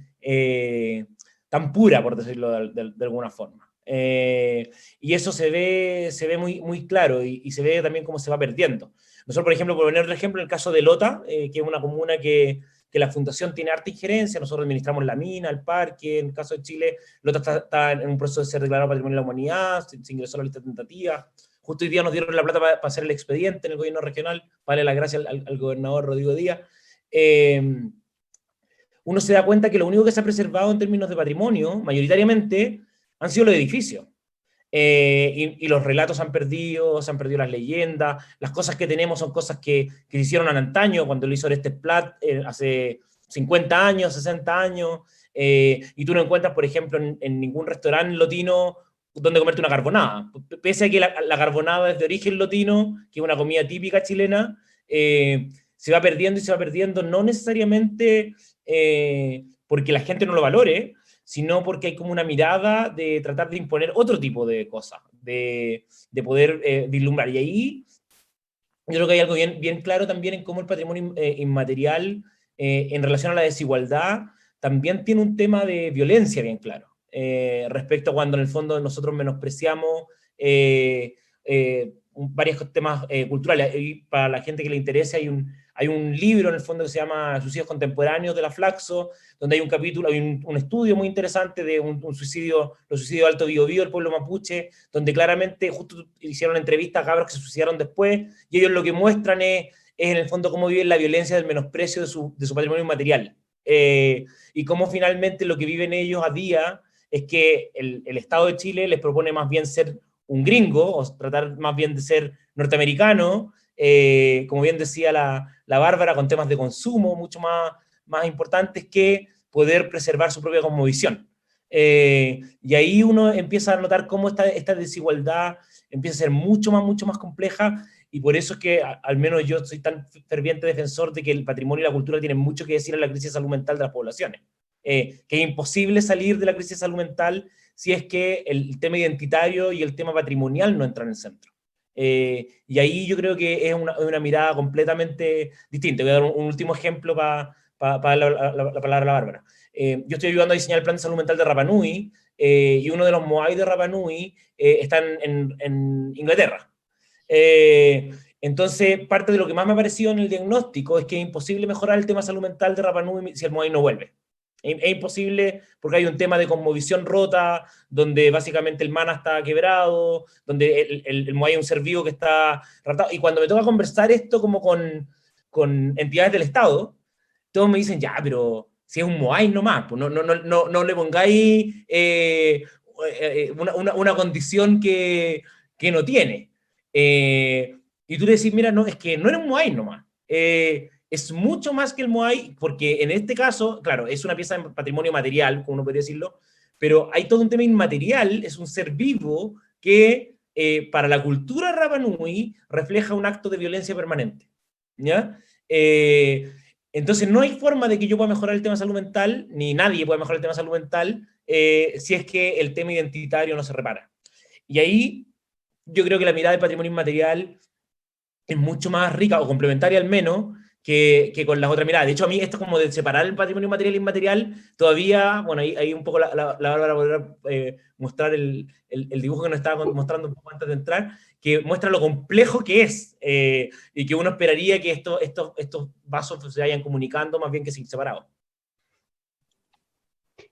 pura, por decirlo de alguna forma. Y eso se ve muy, muy claro y se ve también cómo se va perdiendo. Nosotros, por ejemplo, por poner un ejemplo, en el caso de Lota, que es una comuna que la fundación tiene harta injerencia, nosotros administramos la mina, el parque, en el caso de Chile, Lota está en un proceso de ser declarado Patrimonio de la Humanidad, se ingresó a la lista tentativa. Justo hoy día nos dieron la plata para hacer el expediente en el gobierno regional, vale la gracia al gobernador Rodrigo Díaz. Uno se da cuenta que lo único que se ha preservado en términos de patrimonio, mayoritariamente, han sido los edificios. Y los relatos se han perdido las leyendas, las cosas que tenemos son cosas que se hicieron en antaño, cuando lo hizo Orestes Plat hace 50 años, 60 años, y tú no encuentras, por ejemplo, en ningún restaurante lotino donde comerte una carbonada. Pese a que la carbonada es de origen lotino, que es una comida típica chilena, se va perdiendo y se va perdiendo, no necesariamente porque la gente no lo valore, sino porque hay como una mirada de tratar de imponer otro tipo de cosas, de poder vislumbrar. Y ahí yo creo que hay algo bien claro también en cómo el patrimonio inmaterial, en relación a la desigualdad, también tiene un tema de violencia bien claro, respecto a cuando en el fondo nosotros menospreciamos varios temas culturales. Y para la gente que le interese, hay un libro en el fondo que se llama Suicidios Contemporáneos de la Flaxo, donde hay un capítulo, hay un estudio muy interesante de un suicidio, los suicidios de Alto Biobío del pueblo mapuche, donde claramente justo hicieron entrevistas a cabros que se suicidaron después, y ellos lo que muestran es en el fondo cómo viven la violencia del menosprecio de su patrimonio inmaterial. Y cómo finalmente lo que viven ellos a día es que el Estado de Chile les propone más bien ser un gringo, o tratar más bien de ser norteamericano, como bien decía la Bárbara, con temas de consumo mucho más importantes que poder preservar su propia cosmovisión. Y ahí uno empieza a notar cómo esta desigualdad empieza a ser mucho más compleja, y por eso es que al menos yo soy tan ferviente defensor de que el patrimonio y la cultura tienen mucho que decir en la crisis de salud mental de las poblaciones. Que es imposible salir de la crisis de salud mental si es que el tema identitario y el tema patrimonial no entran en el centro. Y ahí yo creo que es una mirada completamente distinta. Voy a dar un último ejemplo para dar la palabra a la Bárbara. Yo estoy ayudando a diseñar el plan de salud mental de Rapa Nui, y uno de los Moai de Rapa Nui está en Inglaterra. Entonces, parte de lo que más me ha parecido en el diagnóstico es que es imposible mejorar el tema de salud mental de Rapa Nui si el Moai no vuelve. Es imposible porque hay un tema de cosmovisión rota, donde básicamente el mana está quebrado, donde el Moai es un ser vivo que está ratado. Y cuando me toca conversar esto como con entidades del Estado, todos me dicen, ya, pero si es un Moai nomás, pues no le pongáis una condición que no tiene. Y tú le decís, mira, no, es que no era un Moai nomás. Es mucho más que el Moai, porque en este caso, claro, es una pieza de patrimonio material, como uno podría decirlo, pero hay todo un tema inmaterial, es un ser vivo que para la cultura Rapa Nui refleja un acto de violencia permanente, ¿ya? Entonces no hay forma de que yo pueda mejorar el tema de salud mental, ni nadie pueda mejorar el tema de salud mental, si es que el tema identitario no se repara. Y ahí yo creo que la mirada del patrimonio inmaterial es mucho más rica, o complementaria al menos, que con las otras miradas. De hecho, a mí esto como de separar el patrimonio material e inmaterial, todavía, bueno, ahí un poco la Bárbara podrá mostrar el dibujo que nos estaba mostrando un poco antes de entrar, que muestra lo complejo que es, y que uno esperaría que estos vasos se vayan comunicando más bien que separados.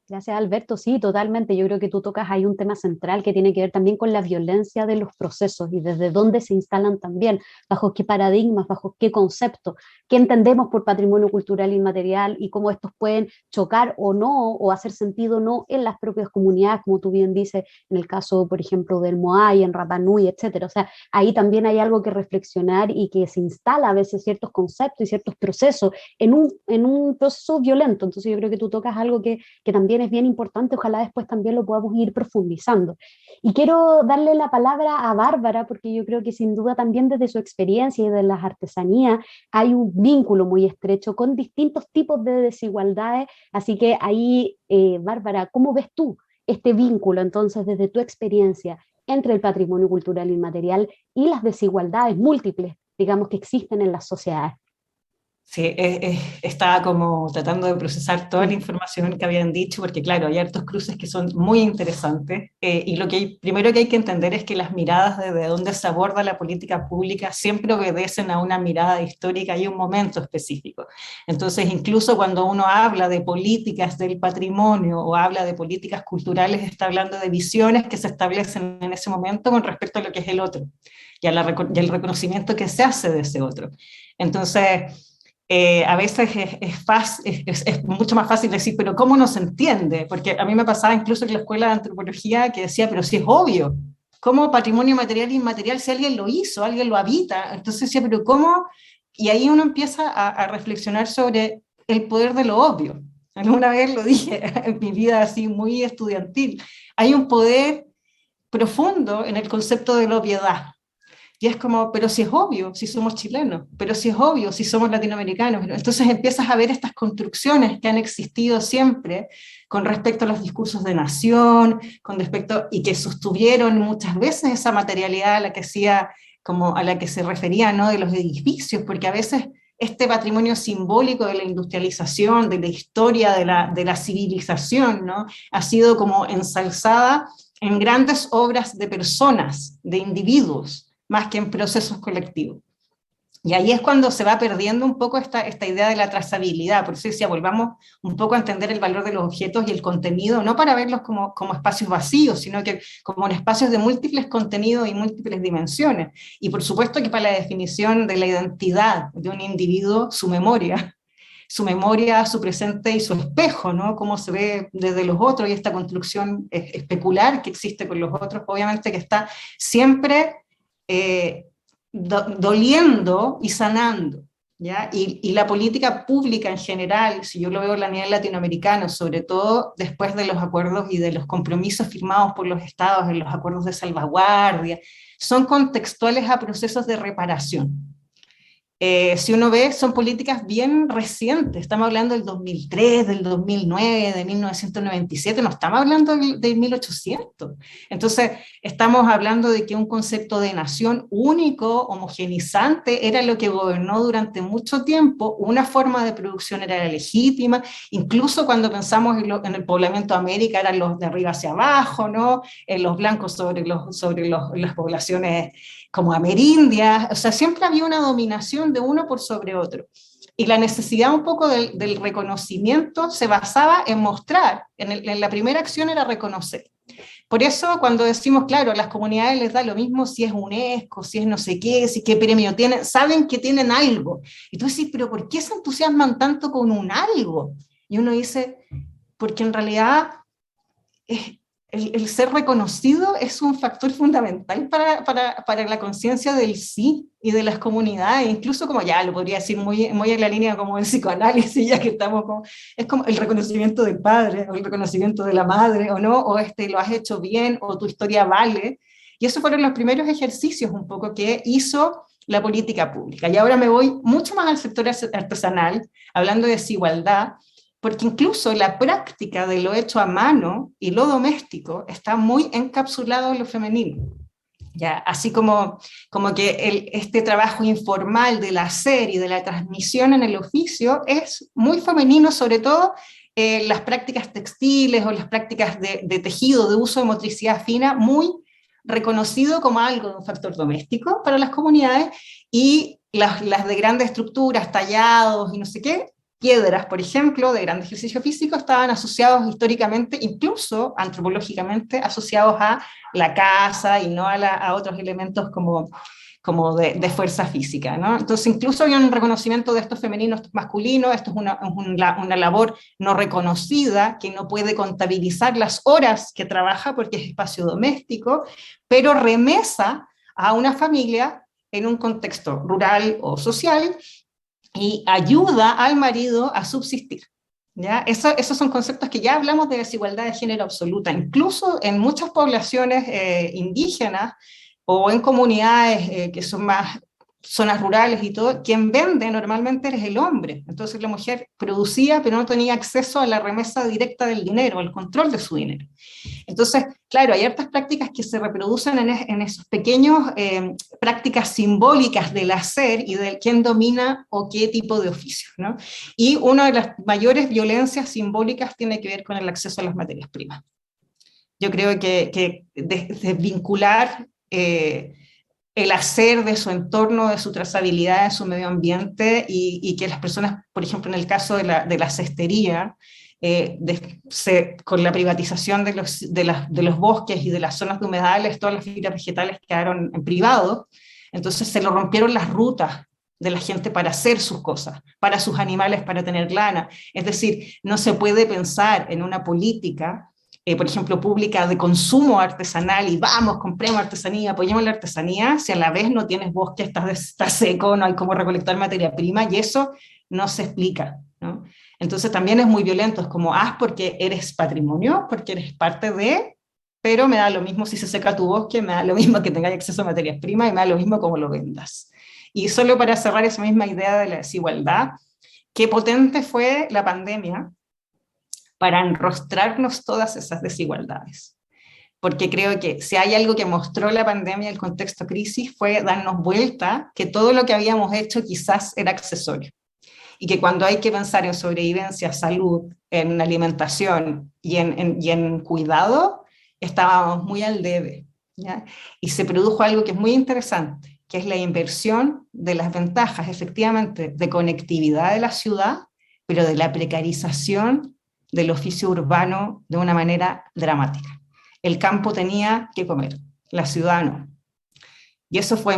Gracias, Alberto. Sí, totalmente. Yo creo que tú tocas ahí un tema central que tiene que ver también con la violencia de los procesos y desde dónde se instalan también, bajo qué paradigmas, bajo qué conceptos, qué entendemos por patrimonio cultural inmaterial y cómo estos pueden chocar o no, o hacer sentido o no en las propias comunidades, como tú bien dices, en el caso, por ejemplo, del Moai, en Rapa Nui, etcétera. O sea, ahí también hay algo que reflexionar y que se instala a veces ciertos conceptos y ciertos procesos en un proceso violento. Entonces yo creo que tú tocas algo que también es bien importante, ojalá después también lo podamos ir profundizando. Y quiero darle la palabra a Bárbara, porque yo creo que sin duda también desde su experiencia y de las artesanías hay un vínculo muy estrecho con distintos tipos de desigualdades, así que ahí, Bárbara, ¿cómo ves tú este vínculo entonces desde tu experiencia entre el patrimonio cultural inmaterial y las desigualdades múltiples, digamos, que existen en las sociedades? Sí, estaba como tratando de procesar toda la información que habían dicho, porque claro, hay hartos cruces que son muy interesantes, y primero que hay que entender es que las miradas desde donde se aborda la política pública siempre obedecen a una mirada histórica y un momento específico. Entonces, incluso cuando uno habla de políticas del patrimonio o habla de políticas culturales, está hablando de visiones que se establecen en ese momento con respecto a lo que es el otro y al reconocimiento que se hace de ese otro. Entonces, a veces es mucho más fácil decir, pero ¿cómo no se entiende? Porque a mí me pasaba incluso en la escuela de antropología que decía, pero si es obvio, ¿cómo patrimonio material e inmaterial si alguien lo hizo, alguien lo habita? Entonces decía, pero ¿cómo? Y ahí uno empieza a reflexionar sobre el poder de lo obvio. Alguna vez lo dije en mi vida así muy estudiantil. Hay un poder profundo en el concepto de la obviedad. Y es como, pero si es obvio, si somos chilenos, pero si es obvio, si somos latinoamericanos. Entonces empiezas a ver estas construcciones que han existido siempre con respecto a los discursos de nación, con respecto, y que sostuvieron muchas veces esa materialidad a la que como a la que se refería, ¿no? De los edificios, porque a veces este patrimonio simbólico de la industrialización, de la historia de la civilización, ¿no? Ha sido como ensalzada en grandes obras de personas, de individuos, más que en procesos colectivos. Y ahí es cuando se va perdiendo un poco esta idea de la trazabilidad. Por eso decía, volvamos un poco a entender el valor de los objetos y el contenido, no para verlos como espacios vacíos, sino que como en espacios de múltiples contenidos y múltiples dimensiones. Y por supuesto que para la definición de la identidad de un individuo, su memoria, su presente y su espejo, ¿no? Cómo se ve desde los otros y esta construcción especular que existe con los otros, obviamente que está siempre doliendo y sanando, ¿ya? Y la política pública en general, si yo lo veo a nivel latinoamericano, sobre todo después de los acuerdos y de los compromisos firmados por los estados en los acuerdos de salvaguardia, son contextuales a procesos de reparación. Si uno ve, son políticas bien recientes, estamos hablando del 2003, del 2009, de 1997, no estamos hablando de 1800. Entonces, estamos hablando de que un concepto de nación único, homogenizante, era lo que gobernó durante mucho tiempo, una forma de producción era la legítima, incluso cuando pensamos en el poblamiento de América, eran los de arriba hacia abajo, ¿no? Los blancos sobre las poblaciones como amerindias, o sea, siempre había una dominación de uno por sobre otro. Y la necesidad un poco del reconocimiento se basaba en mostrar, en la primera acción era reconocer. Por eso cuando decimos, claro, a las comunidades les da lo mismo si es UNESCO, si es no sé qué, si qué premio tienen, saben que tienen algo. Y tú decís, pero ¿por qué se entusiasman tanto con un algo? Y uno dice, porque en realidad el ser reconocido es un factor fundamental para la conciencia del sí y de las comunidades, incluso como ya lo podría decir muy en la línea como el psicoanálisis, ya que estamos como, es como el reconocimiento del padre, o el reconocimiento de la madre, o no, o lo has hecho bien, o tu historia vale, y esos fueron los primeros ejercicios un poco que hizo la política pública. Y ahora me voy mucho más al sector artesanal, hablando de desigualdad, porque incluso la práctica de lo hecho a mano y lo doméstico está muy encapsulado en lo femenino. ¿Ya? Así como que este trabajo informal del hacer y de la transmisión en el oficio es muy femenino, sobre todo las prácticas textiles o las prácticas de tejido, de uso de motricidad fina, muy reconocido como algo de un factor doméstico para las comunidades, y las de grandes estructuras, tallados y no sé qué, piedras, por ejemplo, de gran ejercicio físico, estaban asociados históricamente, incluso antropológicamente, asociados a la casa y no a otros elementos como de fuerza física, ¿no? Entonces incluso había un reconocimiento de esto femenino, esto masculino, esto es una labor no reconocida, que no puede contabilizar las horas que trabaja porque es espacio doméstico, pero remesa a una familia en un contexto rural o social, y ayuda al marido a subsistir. ¿Ya? Esos son conceptos que ya hablamos de desigualdad de género absoluta, incluso en muchas poblaciones indígenas o en comunidades que son más zonas rurales y todo, quien vende normalmente es el hombre. Entonces la mujer producía, pero no tenía acceso a la remesa directa del dinero, al control de su dinero. Entonces, claro, hay hartas prácticas que se reproducen en esos pequeños prácticas simbólicas del hacer y de quién domina o qué tipo de oficio, ¿no? Y una de las mayores violencias simbólicas tiene que ver con el acceso a las materias primas. Yo creo que desvincular el hacer de su entorno, de su trazabilidad, de su medio ambiente, y que las personas, por ejemplo, en el caso de la cestería, con la privatización de los bosques y de las zonas de humedales, todas las fibras vegetales quedaron en privado, entonces se lo rompieron las rutas de la gente para hacer sus cosas, para sus animales, para tener lana. Es decir, no se puede pensar en una política, por ejemplo, pública de consumo artesanal y vamos, compremos artesanía, apoyemos la artesanía, si a la vez no tienes bosque, está seco, no hay cómo recolectar materia prima, y eso no se explica, ¿no? Entonces también es muy violento, es como, porque eres patrimonio, porque eres parte de, pero me da lo mismo si se seca tu bosque, me da lo mismo que tengas acceso a materias primas, y me da lo mismo cómo lo vendas. Y solo para cerrar esa misma idea de la desigualdad, qué potente fue la pandemia para enrostrarnos todas esas desigualdades. Porque creo que si hay algo que mostró la pandemia, el contexto crisis, fue darnos vuelta que todo lo que habíamos hecho quizás era accesorio. Y que cuando hay que pensar en sobrevivencia, salud, en alimentación y en cuidado, estábamos muy al debe, ¿ya? Y se produjo algo que es muy interesante, que es la inversión de las ventajas, efectivamente, de conectividad de la ciudad, pero de la precarización del oficio urbano de una manera dramática. El campo tenía que comer, la ciudad no. Y eso fue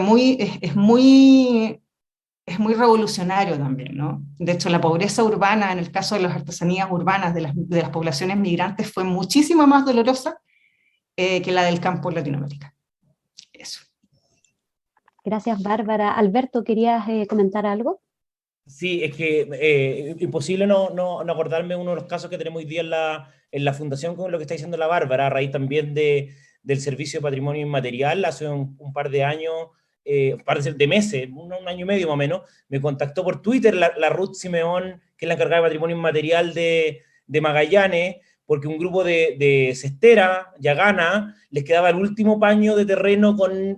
es muy revolucionario también, ¿no? De hecho, la pobreza urbana, en el caso de las artesanías urbanas de las poblaciones migrantes, fue muchísimo más dolorosa que la del campo en Latinoamérica. Eso. Gracias, Bárbara. Alberto, ¿querías comentar algo? Sí, es que imposible no acordarme uno de los casos que tenemos hoy día en la fundación, con lo que está diciendo la Bárbara, a raíz también del Servicio de Patrimonio Inmaterial. Hace un par de años, un par de meses, un año y medio más o menos, me contactó por Twitter la Ruth Simeón, que es la encargada de Patrimonio Inmaterial de Magallanes, porque un grupo de cestera, Yagana, les quedaba el último paño de terreno con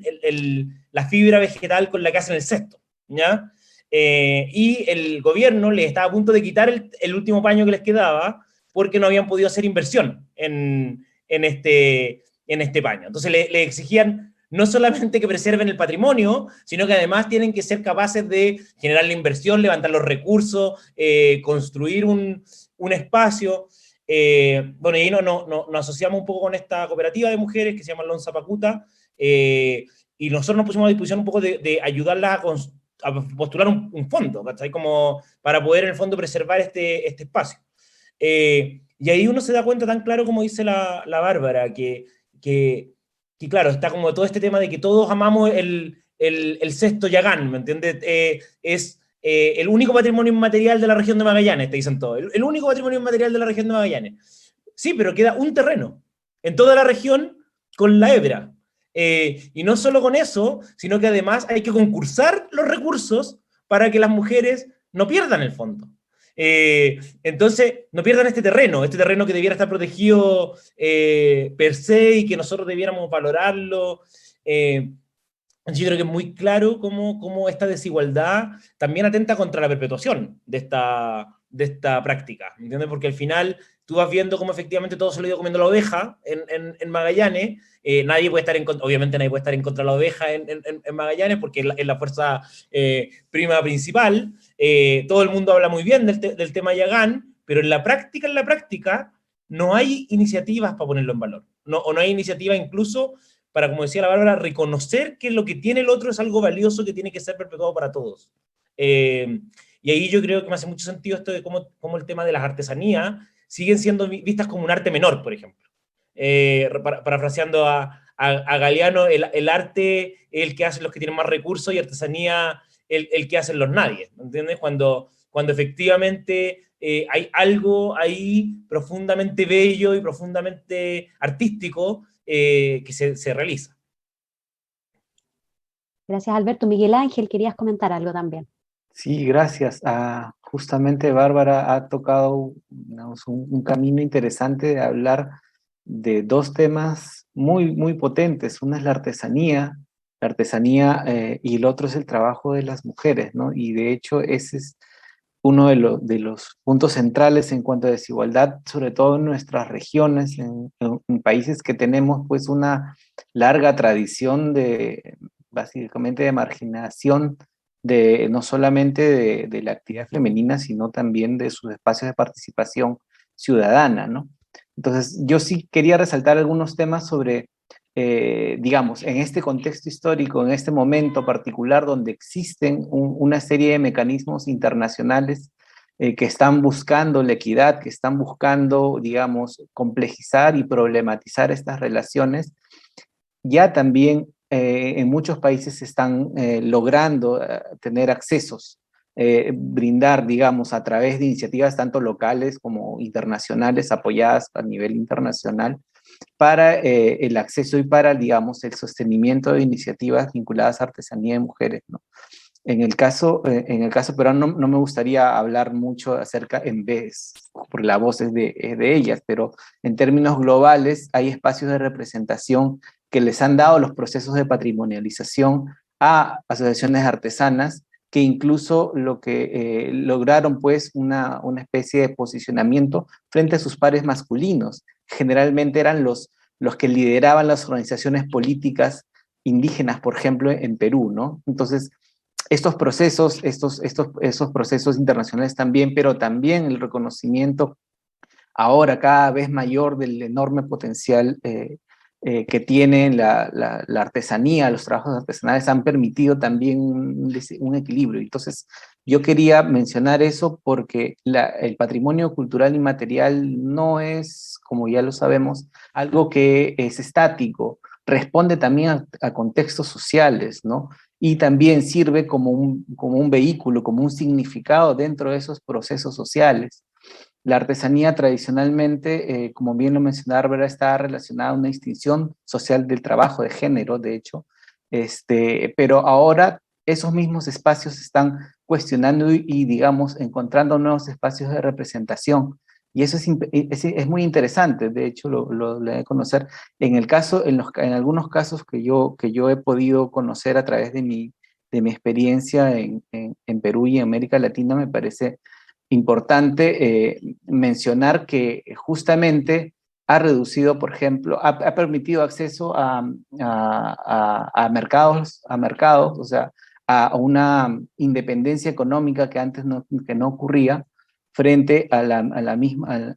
la fibra vegetal con la que hacen el cesto, ¿ya? Y el gobierno les estaba a punto de quitar el último paño que les quedaba porque no habían podido hacer inversión en este paño. Entonces le exigían no solamente que preserven el patrimonio, sino que además tienen que ser capaces de generar la inversión, levantar los recursos, construir un espacio. Bueno, y ahí nos asociamos un poco con esta cooperativa de mujeres que se llama Lonza Pacuta, y nosotros nos pusimos a disposición un poco de ayudarlas a postular un fondo, ¿cachai? Como para poder en el fondo preservar este espacio. Y ahí uno se da cuenta tan claro como dice la Bárbara, que claro, está como todo este tema de que todos amamos el Sexto Yagán, ¿me entiendes? Es el único patrimonio inmaterial de la región de Magallanes, te dicen todo, el único patrimonio inmaterial de la región de Magallanes. Sí, pero queda un terreno en toda la región con la hebra. Y no solo con eso, sino que además hay que concursar los recursos para que las mujeres no pierdan el fondo. Entonces, no pierdan este terreno que debiera estar protegido per se y que nosotros debiéramos valorarlo. Yo creo que es muy claro cómo esta desigualdad también atenta contra la perpetuación de esta práctica, ¿entiendes? Porque al final tú vas viendo cómo efectivamente todo se lo ha ido comiendo la oveja en Magallanes. Nadie puede estar obviamente nadie puede estar en contra de la oveja en Magallanes porque es la fuerza prima principal. Todo el mundo habla muy bien del tema Yagán, pero en la práctica, no hay iniciativas para ponerlo en valor. O no hay iniciativas incluso para, como decía la Bárbara, reconocer que lo que tiene el otro es algo valioso que tiene que ser perpetuado para todos. Y ahí yo creo que me hace mucho sentido esto de cómo el tema de las artesanías siguen siendo vistas como un arte menor, por ejemplo. Parafraseando a Galeano, el arte es el que hacen los que tienen más recursos y artesanía el que hacen los nadie, ¿entiendes? Cuando efectivamente hay algo ahí profundamente bello y profundamente artístico que se realiza. Gracias, Alberto. Miguel Ángel, querías comentar algo también. Sí, gracias. Justamente Bárbara ha tocado, digamos, un camino interesante de hablar de dos temas muy, muy potentes. Una es la artesanía y el otro es el trabajo de las mujeres, ¿no? Y de hecho ese es uno de los puntos centrales en cuanto a desigualdad, sobre todo en nuestras regiones, en países que tenemos pues una larga tradición básicamente de marginación no solamente de la actividad femenina, sino también de sus espacios de participación ciudadana, ¿no? Entonces, yo sí quería resaltar algunos temas sobre, digamos, en este contexto histórico, en este momento particular, donde existen una serie de mecanismos internacionales que están buscando la equidad, que están buscando, digamos, complejizar y problematizar estas relaciones, ya también en muchos países se están logrando tener accesos, brindar, digamos, a través de iniciativas tanto locales como internacionales, apoyadas a nivel internacional, para el acceso y para, digamos, el sostenimiento de iniciativas vinculadas a artesanía de mujeres, ¿no? En el caso peruano no me gustaría hablar mucho acerca por la voz es de ellas, pero en términos globales hay espacios de representación que les han dado los procesos de patrimonialización a asociaciones artesanas que incluso lo que lograron pues una especie de posicionamiento frente a sus pares masculinos. Generalmente eran los que lideraban las organizaciones políticas indígenas, por ejemplo, en Perú, ¿no? Entonces, estos procesos, esos procesos internacionales también, pero también el reconocimiento ahora cada vez mayor del enorme potencial que tiene la artesanía, los trabajos artesanales han permitido también un equilibrio. Entonces, yo quería mencionar eso porque el patrimonio cultural inmaterial no es, como ya lo sabemos, algo que es estático, responde también a contextos sociales, ¿no? Y también sirve como un vehículo, como un significado dentro de esos procesos sociales. La artesanía tradicionalmente, como bien lo mencionaba Bárbara, está relacionada a una distinción social del trabajo, de género, de hecho, pero ahora esos mismos espacios se están cuestionando y, digamos, encontrando nuevos espacios de representación. Y eso es muy interesante, de hecho, lo de conocer. En algunos casos que yo he podido conocer a través de mi experiencia en Perú y en América Latina, me parece importante mencionar que justamente ha reducido, por ejemplo, ha permitido acceso a mercados, o sea, a una independencia económica que antes no ocurría, frente a la misma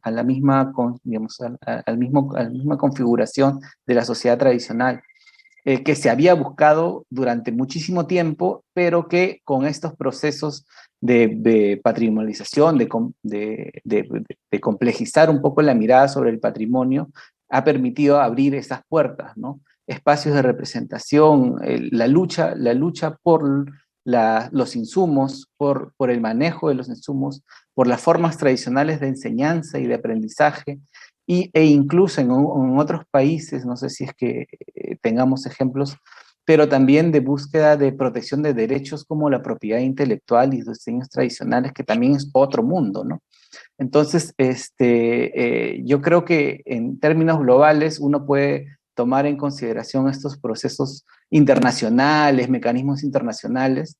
digamos, a la misma configuración de la sociedad tradicional, que se había buscado durante muchísimo tiempo, pero que con estos procesos de patrimonialización, de complejizar un poco la mirada sobre el patrimonio, ha permitido abrir esas puertas, ¿no? Espacios de representación, la lucha por los insumos, por el manejo de los insumos, por las formas tradicionales de enseñanza y de aprendizaje, e incluso en otros países, no sé si es que tengamos ejemplos, pero también de búsqueda de protección de derechos como la propiedad intelectual y los diseños tradicionales, que también es otro mundo, ¿no? Entonces, yo creo que en términos globales uno puede tomar en consideración estos procesos internacionales, mecanismos internacionales,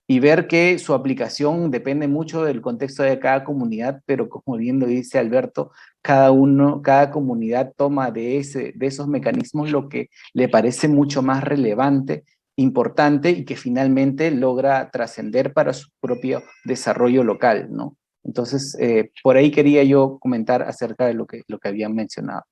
y ver que su aplicación depende mucho del contexto de cada comunidad, pero como bien lo dice Alberto, cada comunidad toma de esos mecanismos lo que le parece mucho más relevante, importante, y que finalmente logra trascender para su propio desarrollo local, ¿no? Entonces, por ahí quería yo comentar acerca de lo que habían mencionado.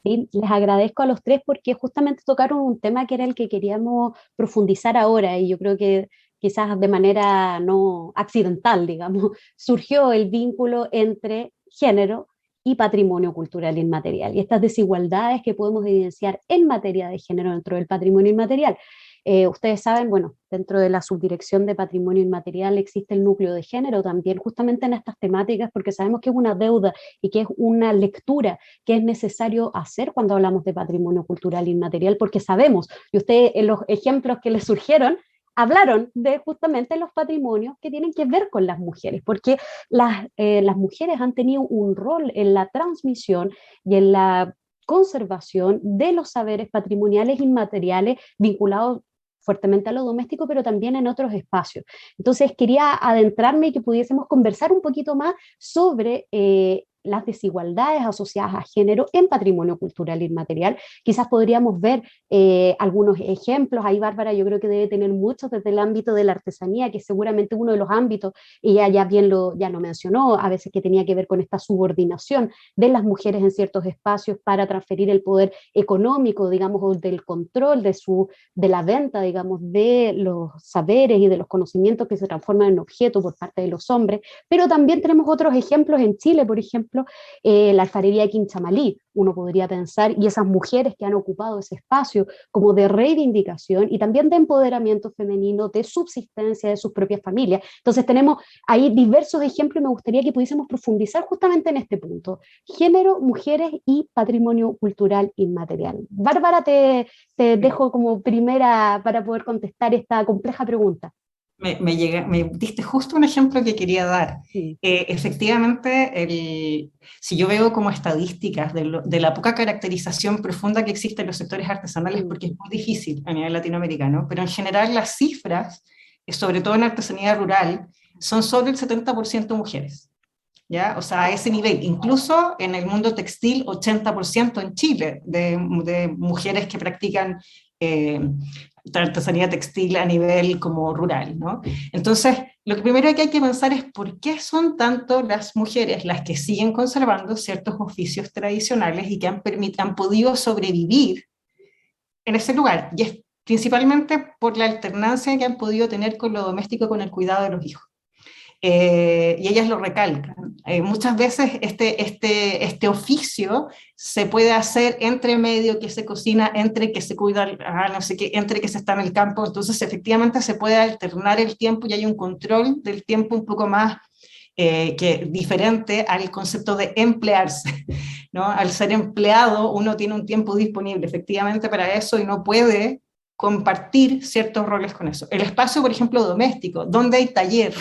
Sí, les agradezco a los tres porque justamente tocaron un tema que era el que queríamos profundizar ahora, y yo creo que quizás de manera no accidental, digamos, surgió el vínculo entre género y patrimonio cultural inmaterial, y estas desigualdades que podemos evidenciar en materia de género dentro del patrimonio inmaterial. Ustedes saben, bueno, dentro de la subdirección de patrimonio inmaterial existe el núcleo de género también, justamente en estas temáticas, porque sabemos que es una deuda y que es una lectura que es necesario hacer cuando hablamos de patrimonio cultural inmaterial, porque sabemos, y ustedes en los ejemplos que les surgieron, hablaron de justamente los patrimonios que tienen que ver con las mujeres, porque las mujeres han tenido un rol en la transmisión y en la conservación de los saberes patrimoniales inmateriales vinculados fuertemente a lo doméstico, pero también en otros espacios. Entonces quería adentrarme y que pudiésemos conversar un poquito más sobre las desigualdades asociadas a género en patrimonio cultural inmaterial. Quizás podríamos ver algunos ejemplos. Ahí Bárbara yo creo que debe tener muchos desde el ámbito de la artesanía, que es seguramente uno de los ámbitos, ella ya bien lo mencionó, a veces que tenía que ver con esta subordinación de las mujeres en ciertos espacios para transferir el poder económico, digamos, o del control de la venta, digamos, de los saberes y de los conocimientos que se transforman en objetos por parte de los hombres. Pero también tenemos otros ejemplos en Chile, por ejemplo, la alfarería de Quinchamalí, uno podría pensar, y esas mujeres que han ocupado ese espacio como de reivindicación y también de empoderamiento femenino, de subsistencia de sus propias familias. Entonces tenemos ahí diversos ejemplos y me gustaría que pudiésemos profundizar justamente en este punto: género, mujeres y patrimonio cultural inmaterial. Bárbara, te dejo como primera para poder contestar esta compleja pregunta. Me diste justo un ejemplo que quería dar. Sí. Efectivamente, si yo veo como estadísticas de la poca caracterización profunda que existe en los sectores artesanales, porque es muy difícil a nivel latinoamericano, pero en general las cifras, sobre todo en artesanía rural, son sobre el 70% mujeres. ¿Ya? O sea, a ese nivel, incluso en el mundo textil, 80% en Chile de mujeres que practican artesanía textil a nivel como rural, ¿no? Entonces, lo primero que hay que pensar es por qué son tanto las mujeres las que siguen conservando ciertos oficios tradicionales y que han podido sobrevivir en ese lugar, y es principalmente por la alternancia que han podido tener con lo doméstico, con el cuidado de los hijos. Y ellas lo recalcan. Muchas veces este oficio se puede hacer entre medio que se cocina, entre que se cuida, no sé qué, entre que se está en el campo. Entonces efectivamente se puede alternar el tiempo y hay un control del tiempo un poco más diferente al concepto de emplearse, ¿no? Al ser empleado uno tiene un tiempo disponible efectivamente para eso y no puede compartir ciertos roles con eso. El espacio, por ejemplo, doméstico, donde hay taller,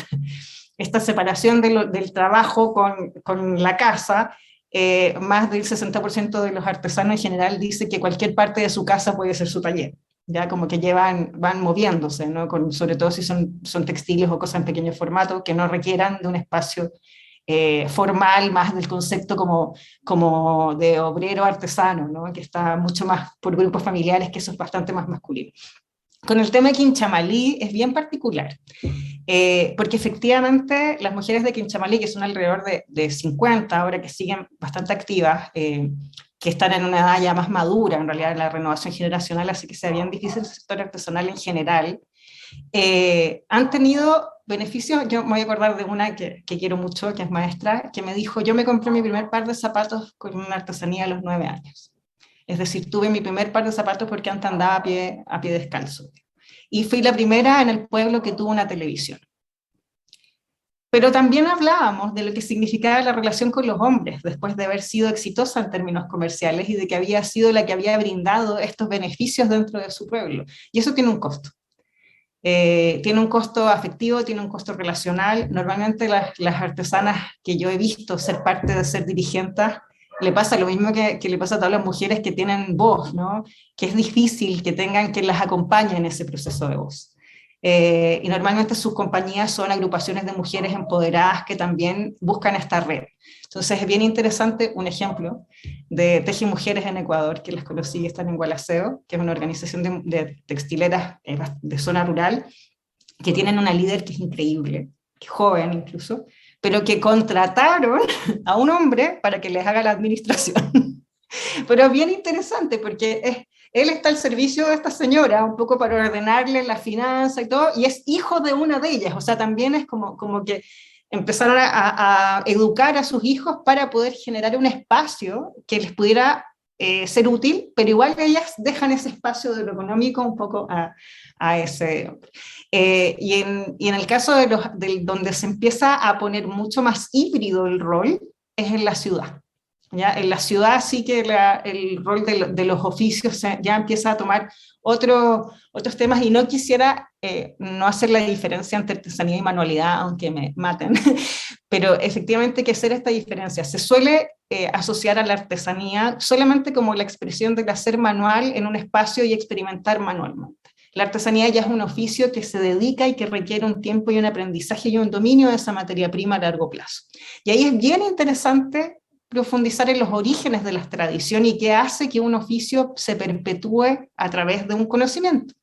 esta separación del trabajo con la casa, más del 60% de los artesanos en general dice que cualquier parte de su casa puede ser su taller, ya como que van moviéndose, ¿no? Sobre todo si son textiles o cosas en pequeño formato que no requieran de un espacio formal, más del concepto como de obrero artesano, ¿no? Que está mucho más por grupos familiares, que eso es bastante más masculino. Con el tema de Quinchamalí es bien particular, porque efectivamente las mujeres de Quinchamalí, que son alrededor de 50 ahora, que siguen bastante activas, que están en una edad ya más madura, en realidad, en la renovación generacional, así que sea bien difícil el sector artesanal en general, han tenido beneficios. Yo me voy a acordar de una que quiero mucho, que es maestra, que me dijo: yo me compré mi primer par de zapatos con una artesanía a los 9 años. Es decir, tuve mi primer par de zapatos porque antes andaba a pie descalzo. Y fui la primera en el pueblo que tuvo una televisión. Pero también hablábamos de lo que significaba la relación con los hombres, después de haber sido exitosa en términos comerciales y de que había sido la que había brindado estos beneficios dentro de su pueblo. Y eso tiene un costo. Tiene un costo afectivo, tiene un costo relacional. Normalmente las artesanas que yo he visto ser parte de ser dirigentes, le pasa lo mismo que le pasa a todas las mujeres que tienen voz, ¿no? Que es difícil que tengan que las acompañe en ese proceso de voz. Y normalmente sus compañías son agrupaciones de mujeres empoderadas que también buscan esta red. Entonces es bien interesante un ejemplo de Teje Mujeres en Ecuador, que las conocí, están en Gualaceo, que es una organización de textileras de zona rural, que tienen una líder que es increíble, que es joven incluso, pero que contrataron a un hombre para que les haga la administración. Pero es bien interesante porque él está al servicio de esta señora, un poco para ordenarle la finanza y todo, y es hijo de una de ellas, o sea, también es como que empezaron a educar a sus hijos para poder generar un espacio que les pudiera ser útil, pero igual que ellas dejan ese espacio de lo económico un poco a ese hombre. Y en el caso donde se empieza a poner mucho más híbrido el rol, es en la ciudad. ¿Ya? En la ciudad sí que el rol de los oficios ya empieza a tomar otros temas, y no quisiera no hacer la diferencia entre artesanía y manualidad, aunque me maten, pero efectivamente hay que hacer esta diferencia. Se suele asociar a la artesanía solamente como la expresión del hacer manual en un espacio y experimentar manualmente. La artesanía ya es un oficio que se dedica y que requiere un tiempo y un aprendizaje y un dominio de esa materia prima a largo plazo. Y ahí es bien interesante profundizar en los orígenes de las tradiciones y qué hace que un oficio se perpetúe a través de un conocimiento.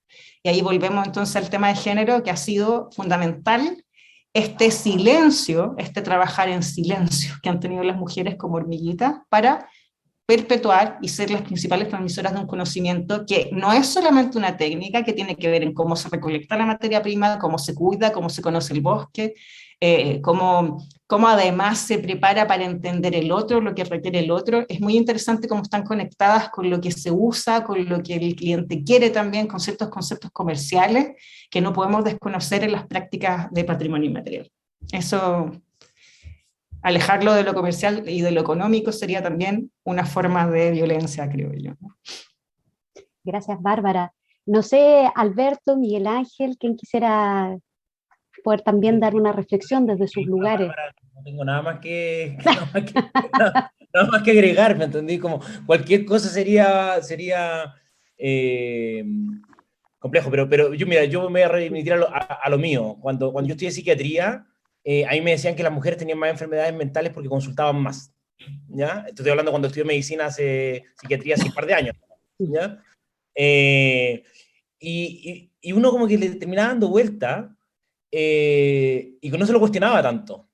Y ahí volvemos entonces al tema de género, que ha sido fundamental, este silencio, este trabajar en silencio que han tenido las mujeres como hormiguitas para perpetuar y ser las principales transmisoras de un conocimiento que no es solamente una técnica, que tiene que ver en cómo se recolecta la materia prima, cómo se cuida, cómo se conoce el bosque, cómo además se prepara para entender el otro, lo que requiere el otro. Es muy interesante cómo están conectadas con lo que se usa, con lo que el cliente quiere también, con ciertos conceptos comerciales que no podemos desconocer en las prácticas de patrimonio inmaterial. Eso, alejarlo de lo comercial y de lo económico, sería también una forma de violencia, creo yo. Gracias, Bárbara. No sé, Alberto, Miguel Ángel, ¿quién quisiera poder también dar una reflexión desde sus lugares? No tengo nada más que nada más que agregar, ¿me entendí? Como cualquier cosa sería complejo, pero yo, mira, yo me voy a remitir a lo mío. Cuando yo estudié psiquiatría, a mí me decían que las mujeres tenían más enfermedades mentales porque consultaban más, ¿ya? Estoy hablando cuando estudié medicina, psiquiatría hace un par de años, ¿ya? Y uno como que le terminaba dando vuelta, y que no se lo cuestionaba tanto.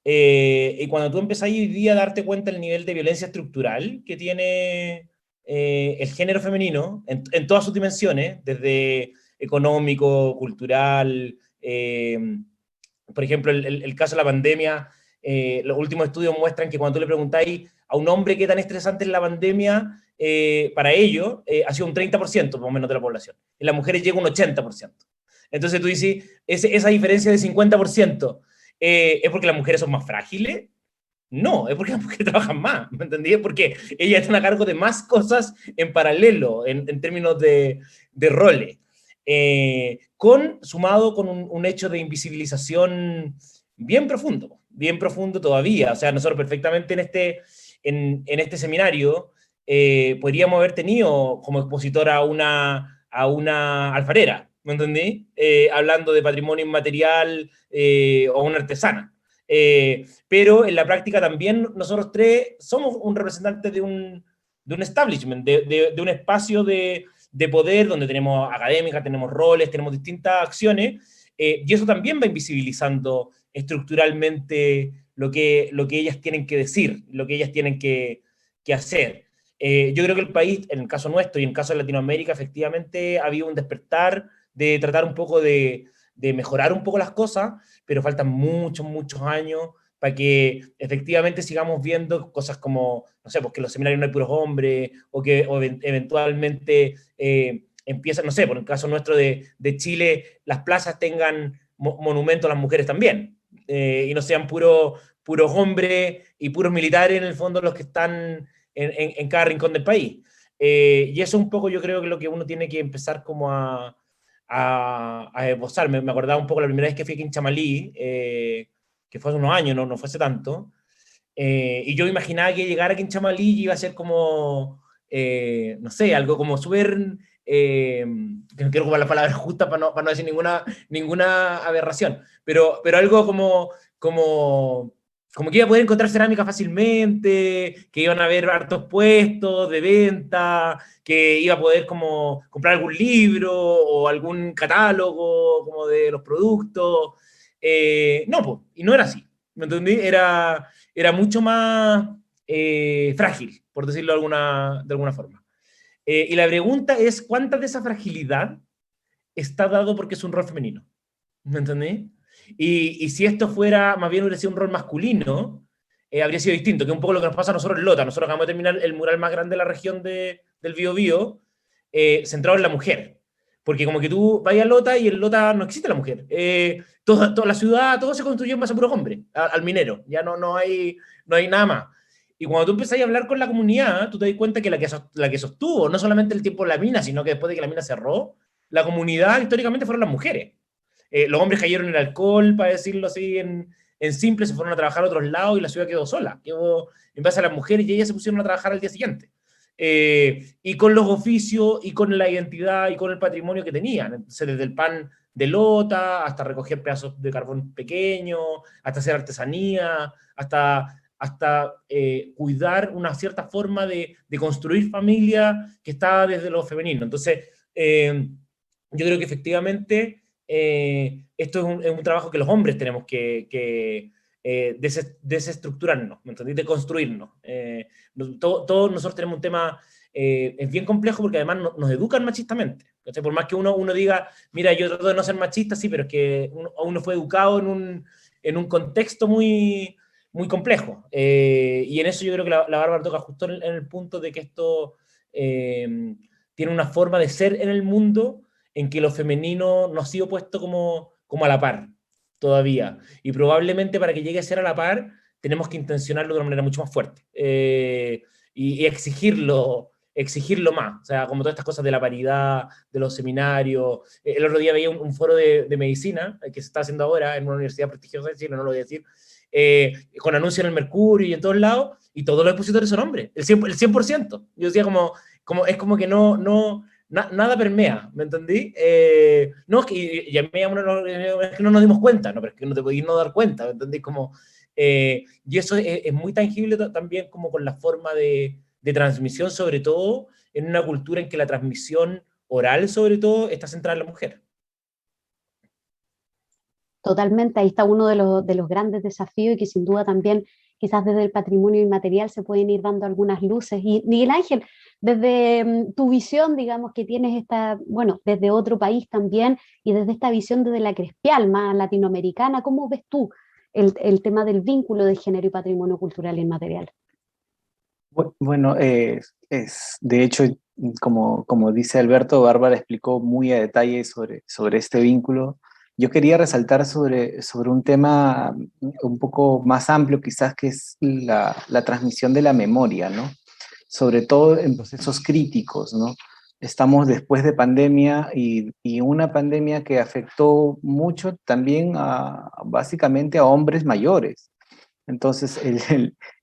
Y cuando tú empezás hoy día a darte cuenta del nivel de violencia estructural que tiene el género femenino en todas sus dimensiones, desde económico, cultural, por ejemplo, el caso de la pandemia, los últimos estudios muestran que cuando tú le preguntáis a un hombre qué tan estresante es la pandemia, para ellos ha sido un 30% más o menos de la población. En las mujeres llega un 80%. Entonces tú dices, esa diferencia de 50%, ¿es porque las mujeres son más frágiles? No, es porque las mujeres trabajan más, ¿me entendí? Porque ellas están a cargo de más cosas en paralelo, en términos de roles. Sumado con un hecho de invisibilización bien profundo todavía. O sea, nosotros perfectamente en este seminario podríamos haber tenido como expositora a una alfarera, ¿me entendí? Hablando de patrimonio inmaterial, o una artesana. pero en la práctica también nosotros tres somos un representante de un establishment, de un espacio de poder donde tenemos académica, tenemos roles, tenemos distintas acciones, y eso también va invisibilizando estructuralmente lo que ellas tienen que decir, lo que ellas tienen que hacer. Yo creo que el país, en el caso nuestro y en el caso de Latinoamérica, efectivamente ha habido un despertar de tratar un poco de mejorar un poco las cosas, pero faltan muchos, muchos años para que efectivamente sigamos viendo cosas como, no sé, pues que en los seminarios no hay puros hombres, o eventualmente empiezan, no sé, por el caso nuestro de Chile, las plazas tengan monumentos a las mujeres también, y no sean puros hombres y puros militares en el fondo los que están en cada rincón del país. Y eso un poco yo creo que es lo que uno tiene que empezar como a esbozar. Me acordaba un poco la primera vez que fui aquí en Chamalí, que fue hace unos años, no fue hace tanto, y yo imaginaba que llegar aquí en Chamalí iba a ser como, no sé, algo como súper, que no quiero ocupar la palabra justa para no decir ninguna aberración, pero algo como que iba a poder encontrar cerámica fácilmente, que iban a haber hartos puestos de venta, que iba a poder como comprar algún libro o algún catálogo como de los productos. No, pues, y no era así, ¿me entendí? Era mucho más frágil, por decirlo de alguna forma. Y la pregunta es, ¿cuánta de esa fragilidad está dado porque es un rol femenino? ¿Me entendí? Y si esto fuera, más bien hubiera sido un rol masculino, habría sido distinto, que es un poco lo que nos pasa a nosotros en Lota. Nosotros acabamos de terminar el mural más grande de la región del Biobío, centrado en la mujer. Porque como que tú vayas a Lota y en Lota no existe la mujer. Toda la ciudad, todo se construyó en base a puros hombres, al minero. Ya no hay nada más. Y cuando tú empezás a hablar con la comunidad, tú te das cuenta que la que sostuvo, no solamente el tiempo de la mina, sino que después de que la mina cerró, la comunidad históricamente fueron las mujeres. Los hombres cayeron en el alcohol, para decirlo así en simple, se fueron a trabajar a otros lados y la ciudad quedó sola. Quedó en base a las mujeres y ellas se pusieron a trabajar al día siguiente. Y con los oficios y con la identidad y con el patrimonio que tenían. Entonces, desde el pan de lota hasta recoger pedazos de carbón pequeños, hasta hacer artesanía, hasta cuidar una cierta forma de construir familia que está desde lo femenino. Entonces, yo creo que efectivamente esto es un trabajo que los hombres tenemos que desestructurarnos, ¿me entendí? De construirnos. Todos nosotros tenemos un tema, es bien complejo porque además nos educan machistamente. Entonces, por más que uno diga, mira, yo trato de no ser machista, sí, pero es que uno fue educado en un contexto muy, muy complejo. Y en eso yo creo que la Bárbara toca justo en el punto de que esto tiene una forma de ser en el mundo en que lo femenino no ha sido puesto como a la par todavía. Y probablemente para que llegue a ser a la par, tenemos que intencionarlo de una manera mucho más fuerte. Y exigirlo más. O sea, como todas estas cosas de la paridad, de los seminarios. El otro día veía un foro de medicina, que se está haciendo ahora en una universidad prestigiosa de Chile, no lo voy a decir, con anuncios en el Mercurio y en todos lados, y todos los expositores son hombres, el 100%. Yo decía es como que nada permea, ¿me entendí? No, es que y a mí es que no nos dimos cuenta, no, pero es que no te podías no dar cuenta, ¿me entendí? Y eso es muy tangible también como con la forma de transmisión, sobre todo en una cultura en que la transmisión oral, sobre todo, está centrada en la mujer. Totalmente, ahí está uno de los grandes desafíos y que sin duda también quizás desde el patrimonio inmaterial se pueden ir dando algunas luces. Y Miguel Ángel, desde tu visión, digamos, que tienes desde otro país también y desde esta visión desde la crespial más latinoamericana, ¿cómo ves tú el tema del vínculo de género y patrimonio cultural inmaterial? Bueno, de hecho, como dice Alberto, Bárbara explicó muy a detalle sobre este vínculo. Yo quería resaltar sobre un tema un poco más amplio, quizás, que es la transmisión de la memoria, ¿no? Sobre todo en procesos críticos, ¿no? Estamos después de pandemia y una pandemia que afectó mucho también básicamente a hombres mayores. Entonces,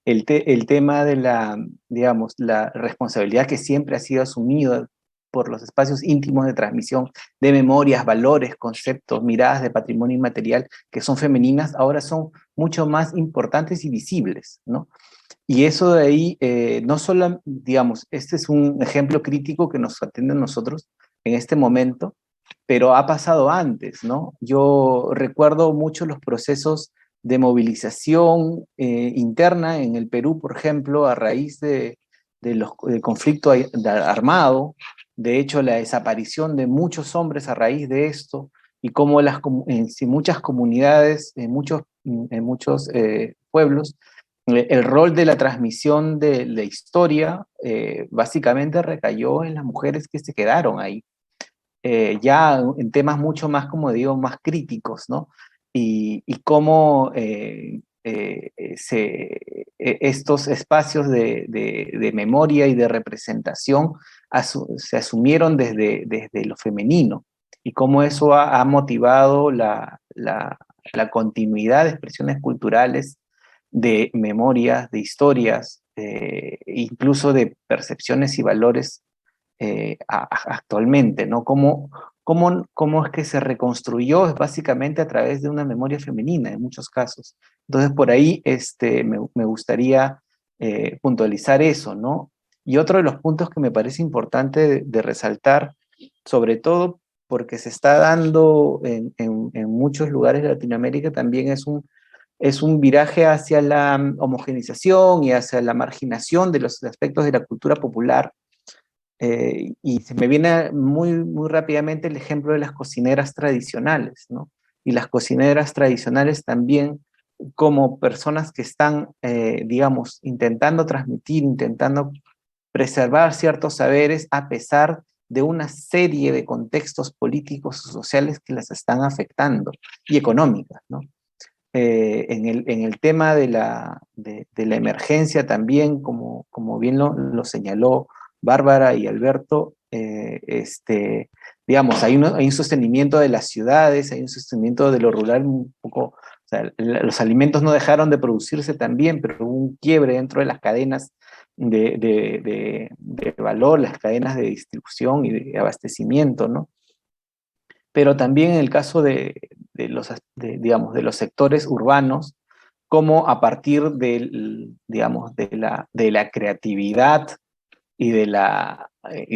el tema de digamos, la responsabilidad que siempre ha sido asumida por los espacios íntimos de transmisión de memorias, valores, conceptos, miradas de patrimonio inmaterial que son femeninas, ahora son mucho más importantes y visibles, ¿no? Y eso de ahí, no solo, digamos, este es un ejemplo crítico que nos atiende a nosotros en este momento, pero ha pasado antes, ¿no? Yo recuerdo mucho los procesos de movilización interna en el Perú, por ejemplo, a raíz del conflicto armado, de hecho la desaparición de muchos hombres a raíz de esto, y cómo en muchas comunidades, en muchos pueblos, el rol de la transmisión de la historia básicamente recayó en las mujeres que se quedaron ahí, ya en temas mucho más, como digo, más críticos, ¿no? Y cómo estos espacios de memoria y de representación se asumieron desde lo femenino, y cómo eso ha motivado la continuidad de expresiones culturales, de memorias, de historias, incluso de percepciones y valores actualmente, ¿no? ¿Cómo es que se reconstruyó? Es básicamente a través de una memoria femenina en muchos casos. Entonces, por ahí me gustaría puntualizar eso, ¿no? Y otro de los puntos que me parece importante de resaltar, sobre todo porque se está dando en muchos lugares de Latinoamérica, también es un viraje hacia la homogenización y hacia la marginación de los aspectos de la cultura popular. Y se me viene muy rápidamente el ejemplo de las cocineras tradicionales, ¿no? Y las cocineras tradicionales también como personas que están, digamos, intentando transmitir, intentando preservar ciertos saberes a pesar de una serie de contextos políticos o sociales que las están afectando, y económicas, ¿no? En el tema de la emergencia también, como bien lo señaló Bárbara y Alberto, digamos, hay un sostenimiento de las ciudades, hay un sostenimiento de lo rural un poco, o sea, los alimentos no dejaron de producirse también, pero hubo un quiebre dentro de las cadenas de valor, las cadenas de distribución y de abastecimiento, ¿no? Pero también en el caso digamos, de los sectores urbanos, como a partir digamos, de la creatividad y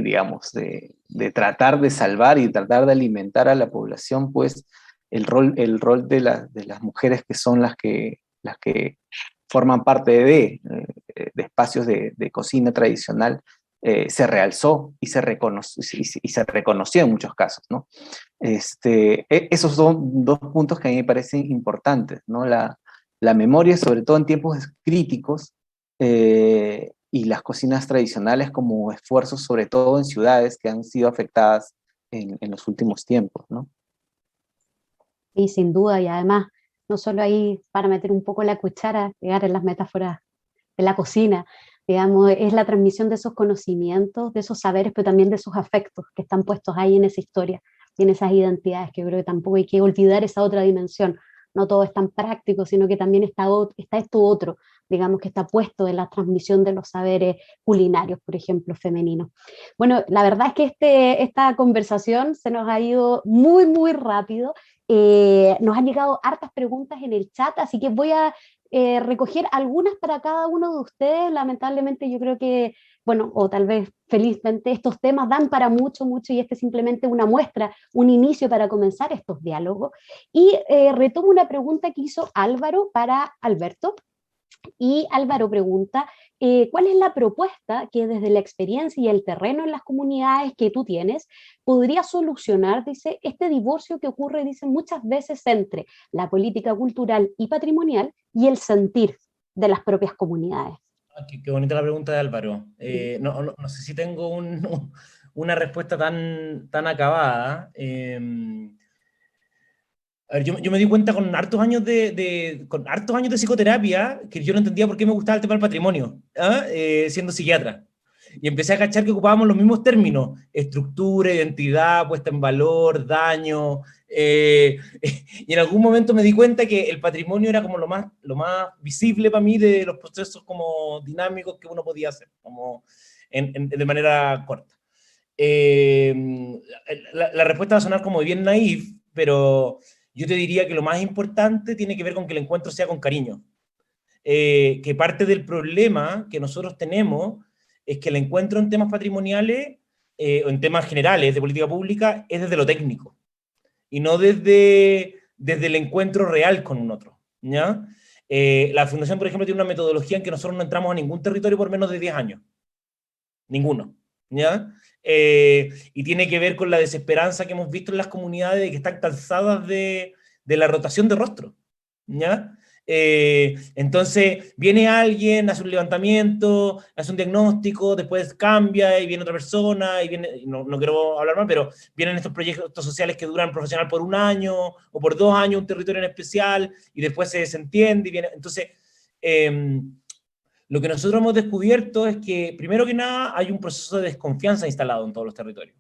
digamos, de tratar de salvar y tratar de alimentar a la población, pues el rol de las mujeres, que son las que forman parte de espacios de cocina tradicional, se realzó y se reconoció en muchos casos, ¿no? Esos son dos puntos que a mí me parecen importantes, ¿no? La memoria, sobre todo en tiempos críticos, y las cocinas tradicionales como esfuerzos, sobre todo en ciudades que han sido afectadas en los últimos tiempos, ¿no? Y sin duda, y además, no solo ahí para meter un poco la cuchara, llegar en las metáforas de la cocina, digamos, es la transmisión de esos conocimientos, de esos saberes, pero también de esos afectos que están puestos ahí en esa historia y en esas identidades, que yo creo que tampoco hay que olvidar esa otra dimensión. No todo es tan práctico, sino que también está esto otro, digamos, que está puesto en la transmisión de los saberes culinarios, por ejemplo, femeninos. Bueno, la verdad es que esta conversación se nos ha ido muy rápido. Nos han llegado hartas preguntas en el chat, así que voy a recoger algunas para cada uno de ustedes. Lamentablemente yo creo que, bueno, o tal vez felizmente, estos temas dan para mucho, y este es simplemente una muestra, un inicio para comenzar estos diálogos. Y retomo una pregunta que hizo Álvaro para Alberto. Y Álvaro pregunta, ¿cuál es la propuesta que desde la experiencia y el terreno en las comunidades que tú tienes podría solucionar, dice, este divorcio que ocurre, dice, muchas veces entre la política cultural y patrimonial y el sentir de las propias comunidades? Qué bonita la pregunta de Álvaro. No sé si tengo una respuesta tan acabada. A ver, yo me di cuenta con hartos años con hartos años de psicoterapia que yo no entendía por qué me gustaba el tema del patrimonio, siendo psiquiatra. Y empecé a cachar que ocupábamos los mismos términos: estructura, identidad, puesta en valor, daño. Y en algún momento me di cuenta que el patrimonio era como lo más visible para mí de los procesos como dinámicos que uno podía hacer, como de manera corta. La respuesta va a sonar como bien naif, pero yo te diría que lo más importante tiene que ver con que el encuentro sea con cariño. Que parte del problema que nosotros tenemos es que el encuentro en temas patrimoniales o en temas generales de política pública es desde lo técnico y no desde el encuentro real con un otro, ¿ya? La Fundación, por ejemplo, tiene una metodología en que nosotros no entramos a ningún territorio por menos de 10 años. Ninguno, ¿ya? Y tiene que ver con la desesperanza que hemos visto en las comunidades de que están cansadas de la rotación de rostro, ¿ya? Entonces viene alguien, hace un levantamiento, hace un diagnóstico, después cambia y viene otra persona, y viene, no quiero hablar más, pero vienen estos proyectos sociales que duran profesional por 1 año o por 2 años, un territorio en especial, y después se desentiende, y viene, entonces... lo que nosotros hemos descubierto es que, primero que nada, hay un proceso de desconfianza instalado en todos los territorios,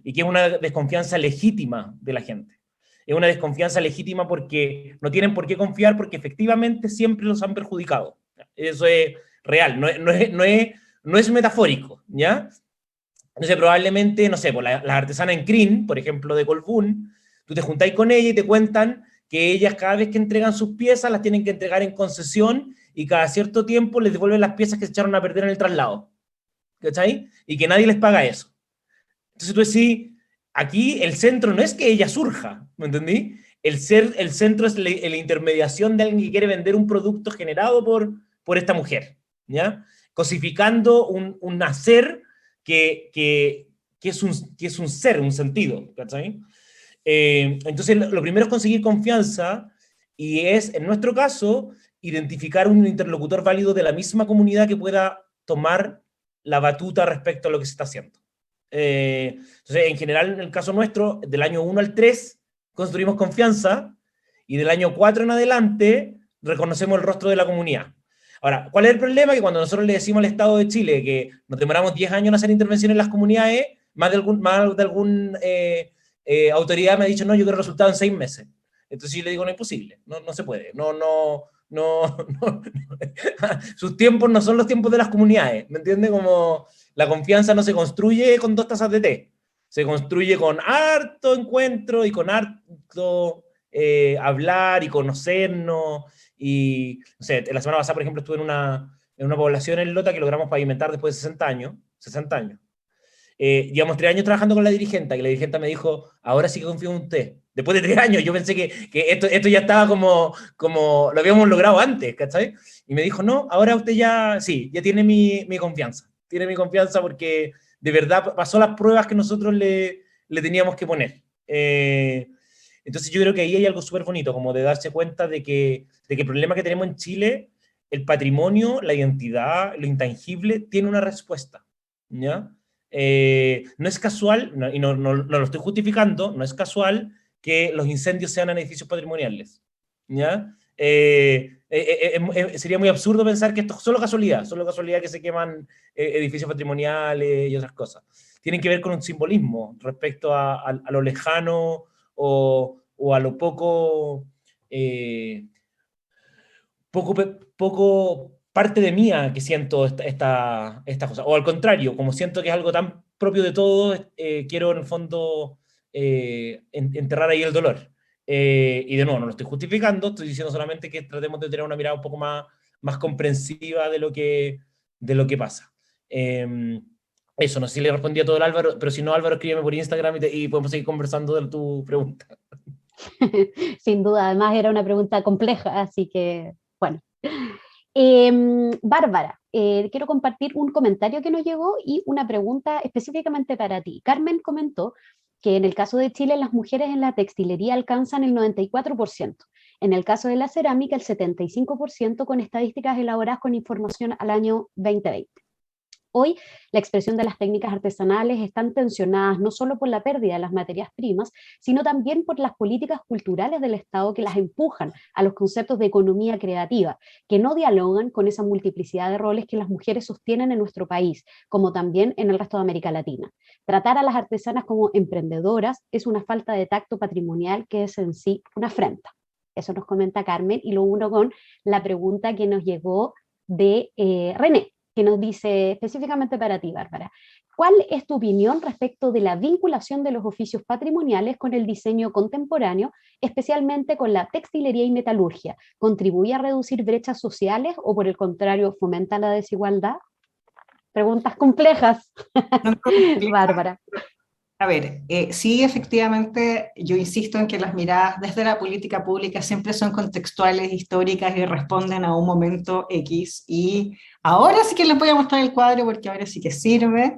y que es una desconfianza legítima de la gente. Es una desconfianza legítima porque no tienen por qué confiar, porque efectivamente siempre los han perjudicado. Eso es real, no es metafórico, ¿ya? Entonces probablemente, no sé, pues las artesanas en Crin, por ejemplo, de Colbún, tú te juntáis con ellas y te cuentan que ellas cada vez que entregan sus piezas las tienen que entregar en concesión y cada cierto tiempo les devuelven las piezas que se echaron a perder en el traslado. ¿Cachai? Y que nadie les paga eso. Entonces tú decís, aquí el centro no es que ella surja, ¿me entendí? El centro es la intermediación de alguien que quiere vender un producto generado por esta mujer, ¿ya? Cosificando un hacer que es un ser, un sentido, ¿cachai? Entonces lo primero es conseguir confianza y es, en nuestro caso, identificar un interlocutor válido de la misma comunidad que pueda tomar la batuta respecto a lo que se está haciendo. Entonces, en general, en el caso nuestro, del año 1 al 3, construimos confianza, y del año 4 en adelante, reconocemos el rostro de la comunidad. Ahora, ¿cuál es el problema? Que cuando nosotros le decimos al Estado de Chile que nos demoramos 10 años en hacer intervenciones en las comunidades, más de algún autoridad me ha dicho, no, yo quiero resultados en 6 meses. Entonces yo le digo, no es posible, no se puede, no. Sus tiempos no son los tiempos de las comunidades, ¿me entiende? Como la confianza no se construye con 2 tazas de té, se construye con harto encuentro y con harto hablar y conocernos. Y, no sé, la semana pasada, por ejemplo, estuve en una población en Lota que logramos pavimentar después de 60 años. Llevamos 3 años trabajando con la dirigente, y la dirigente me dijo, ahora sí que confío en usted. Después de 3 años, yo pensé que esto ya estaba como lo habíamos logrado antes, ¿cachai? Y me dijo, no, ahora usted ya tiene mi confianza. Tiene mi confianza porque de verdad pasó las pruebas que nosotros le teníamos que poner. Entonces yo creo que ahí hay algo súper bonito, como de darse cuenta de que el problema que tenemos en Chile, el patrimonio, la identidad, lo intangible, tiene una respuesta, ¿ya? No es casual, y no lo estoy justificando, no es casual que los incendios sean en edificios patrimoniales, ¿ya? Sería muy absurdo pensar que esto es solo casualidad que se queman edificios patrimoniales y otras cosas. Tienen que ver con un simbolismo respecto a lo lejano o a lo poco parte de mía que siento esta cosa. O al contrario, como siento que es algo tan propio de todos, quiero en el fondo enterrar ahí el dolor. Y de nuevo, no lo estoy justificando, estoy diciendo solamente que tratemos de tener una mirada un poco más comprensiva de lo que pasa. Eso, no sé si le respondí a todo el Álvaro, pero si no, Álvaro, escríbeme por Instagram y podemos seguir conversando de tu pregunta. Sin duda, además era una pregunta compleja, así que, bueno. Bárbara, quiero compartir un comentario que nos llegó y una pregunta específicamente para ti. Carmen comentó que en el caso de Chile las mujeres en la textilería alcanzan el 94%, en el caso de la cerámica el 75%, con estadísticas elaboradas con información al año 2020. Hoy, la expresión de las técnicas artesanales están tensionadas no solo por la pérdida de las materias primas, sino también por las políticas culturales del Estado que las empujan a los conceptos de economía creativa, que no dialogan con esa multiplicidad de roles que las mujeres sostienen en nuestro país, como también en el resto de América Latina. Tratar a las artesanas como emprendedoras es una falta de tacto patrimonial que es en sí una afrenta. Eso nos comenta Carmen, y lo uno con la pregunta que nos llegó de René. que nos dice específicamente para ti, Bárbara. ¿Cuál es tu opinión respecto de la vinculación de los oficios patrimoniales con el diseño contemporáneo, especialmente con la textilería y metalurgia? ¿Contribuye a reducir brechas sociales o por el contrario fomenta la desigualdad? Preguntas complejas, Bárbara. A ver, sí, efectivamente, yo insisto en que las miradas desde la política pública siempre son contextuales, históricas y responden a un momento X. Y ahora sí que les voy a mostrar el cuadro porque ahora sí que sirve.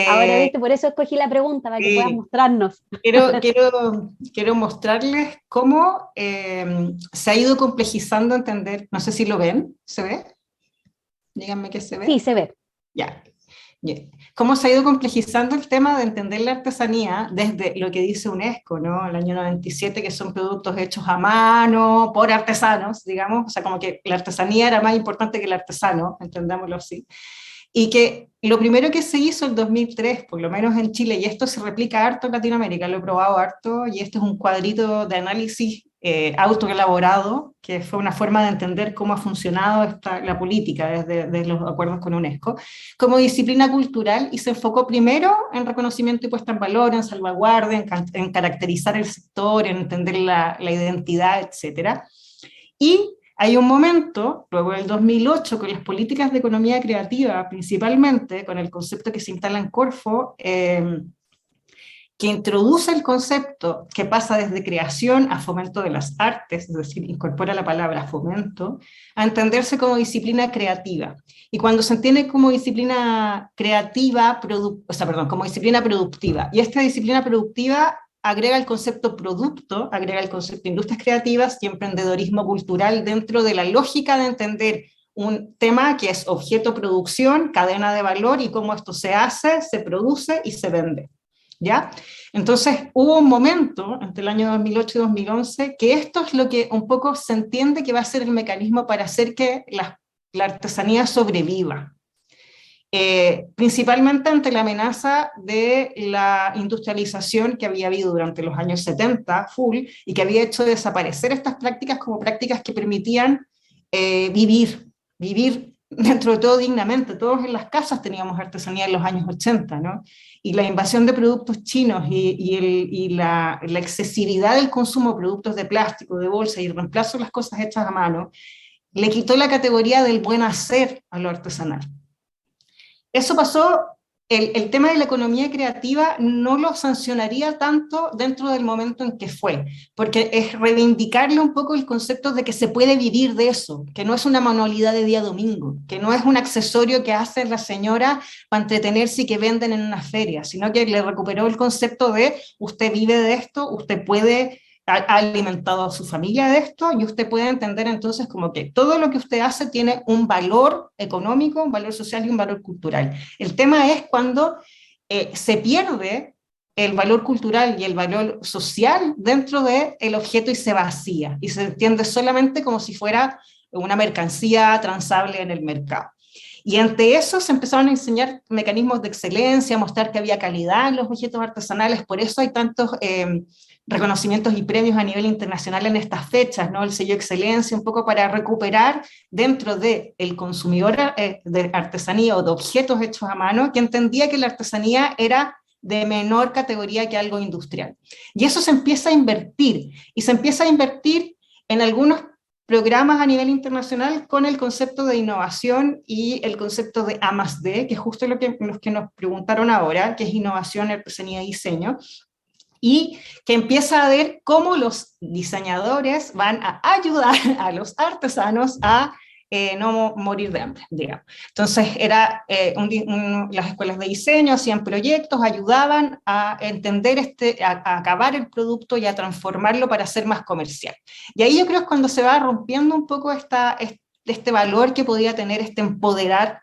Ahora, viste, por eso escogí la pregunta, para que puedas mostrarnos. Quiero mostrarles cómo se ha ido complejizando entender, no sé si lo ven, ¿se ve? Díganme que se ve. Sí, se ve. Ya. Cómo se ha ido complejizando el tema de entender la artesanía desde lo que dice UNESCO, ¿no? El año 97, que son productos hechos a mano, por artesanos, digamos, o sea, como que la artesanía era más importante que el artesano, entendámoslo así. Y que lo primero que se hizo en 2003, por lo menos en Chile, y esto se replica harto en Latinoamérica, lo he probado harto, y este es un cuadrito de análisis autoelaborado, que fue una forma de entender cómo ha funcionado la política desde los acuerdos con UNESCO, como disciplina cultural, y se enfocó primero en reconocimiento y puesta en valor, en salvaguardia, en caracterizar el sector, en entender la identidad, etc. Y hay un momento, luego del 2008, con las políticas de economía creativa, principalmente con el concepto que se instala en Corfo, que introduce el concepto que pasa desde creación a fomento de las artes, es decir, incorpora la palabra fomento, a entenderse como disciplina creativa. Y cuando se entiende como disciplina creativa, como disciplina productiva, y esta disciplina productiva agrega el concepto producto, agrega el concepto de industrias creativas y emprendedorismo cultural dentro de la lógica de entender un tema que es objeto producción, cadena de valor y cómo esto se hace, se produce y se vende. ¿Ya? Entonces hubo un momento entre el año 2008 y 2011 que esto es lo que un poco se entiende que va a ser el mecanismo para hacer que la artesanía sobreviva. Principalmente ante la amenaza de la industrialización que había habido durante los años 70, full, y que había hecho desaparecer estas prácticas como prácticas que permitían vivir dentro de todo dignamente. Todos en las casas teníamos artesanía en los años 80, ¿no? Y la invasión de productos chinos y la excesividad del consumo de productos de plástico, de bolsa y el reemplazo de las cosas hechas a mano, le quitó la categoría del buen hacer a lo artesanal. Eso pasó, el tema de la economía creativa no lo sancionaría tanto dentro del momento en que fue, porque es reivindicarle un poco el concepto de que se puede vivir de eso, que no es una manualidad de día domingo, que no es un accesorio que hace la señora para entretenerse y que venden en una feria, sino que le recuperó el concepto de usted vive de esto, usted puede... ha alimentado a su familia de esto, y usted puede entender entonces como que todo lo que usted hace tiene un valor económico, un valor social y un valor cultural. El tema es cuando se pierde el valor cultural y el valor social dentro del objeto y se vacía, y se entiende solamente como si fuera una mercancía transable en el mercado. Y ante eso se empezaron a enseñar mecanismos de excelencia, mostrar que había calidad en los objetos artesanales, por eso hay tantos reconocimientos y premios a nivel internacional en estas fechas, ¿no? El sello excelencia, un poco para recuperar dentro del consumidor de artesanía o de objetos hechos a mano, que entendía que la artesanía era de menor categoría que algo industrial. Y eso se empieza a invertir, y se empieza a invertir en algunos programas a nivel internacional con el concepto de innovación y el concepto de A+D, que es justo los que nos preguntaron ahora, que es innovación, artesanía y diseño, y que empieza a ver cómo los diseñadores van a ayudar a los artesanos a no morir de hambre, digamos. Entonces las escuelas de diseño hacían proyectos, ayudaban a entender a acabar el producto y a transformarlo para ser más comercial. Y ahí yo creo que es cuando se va rompiendo un poco este valor que podía tener empoderar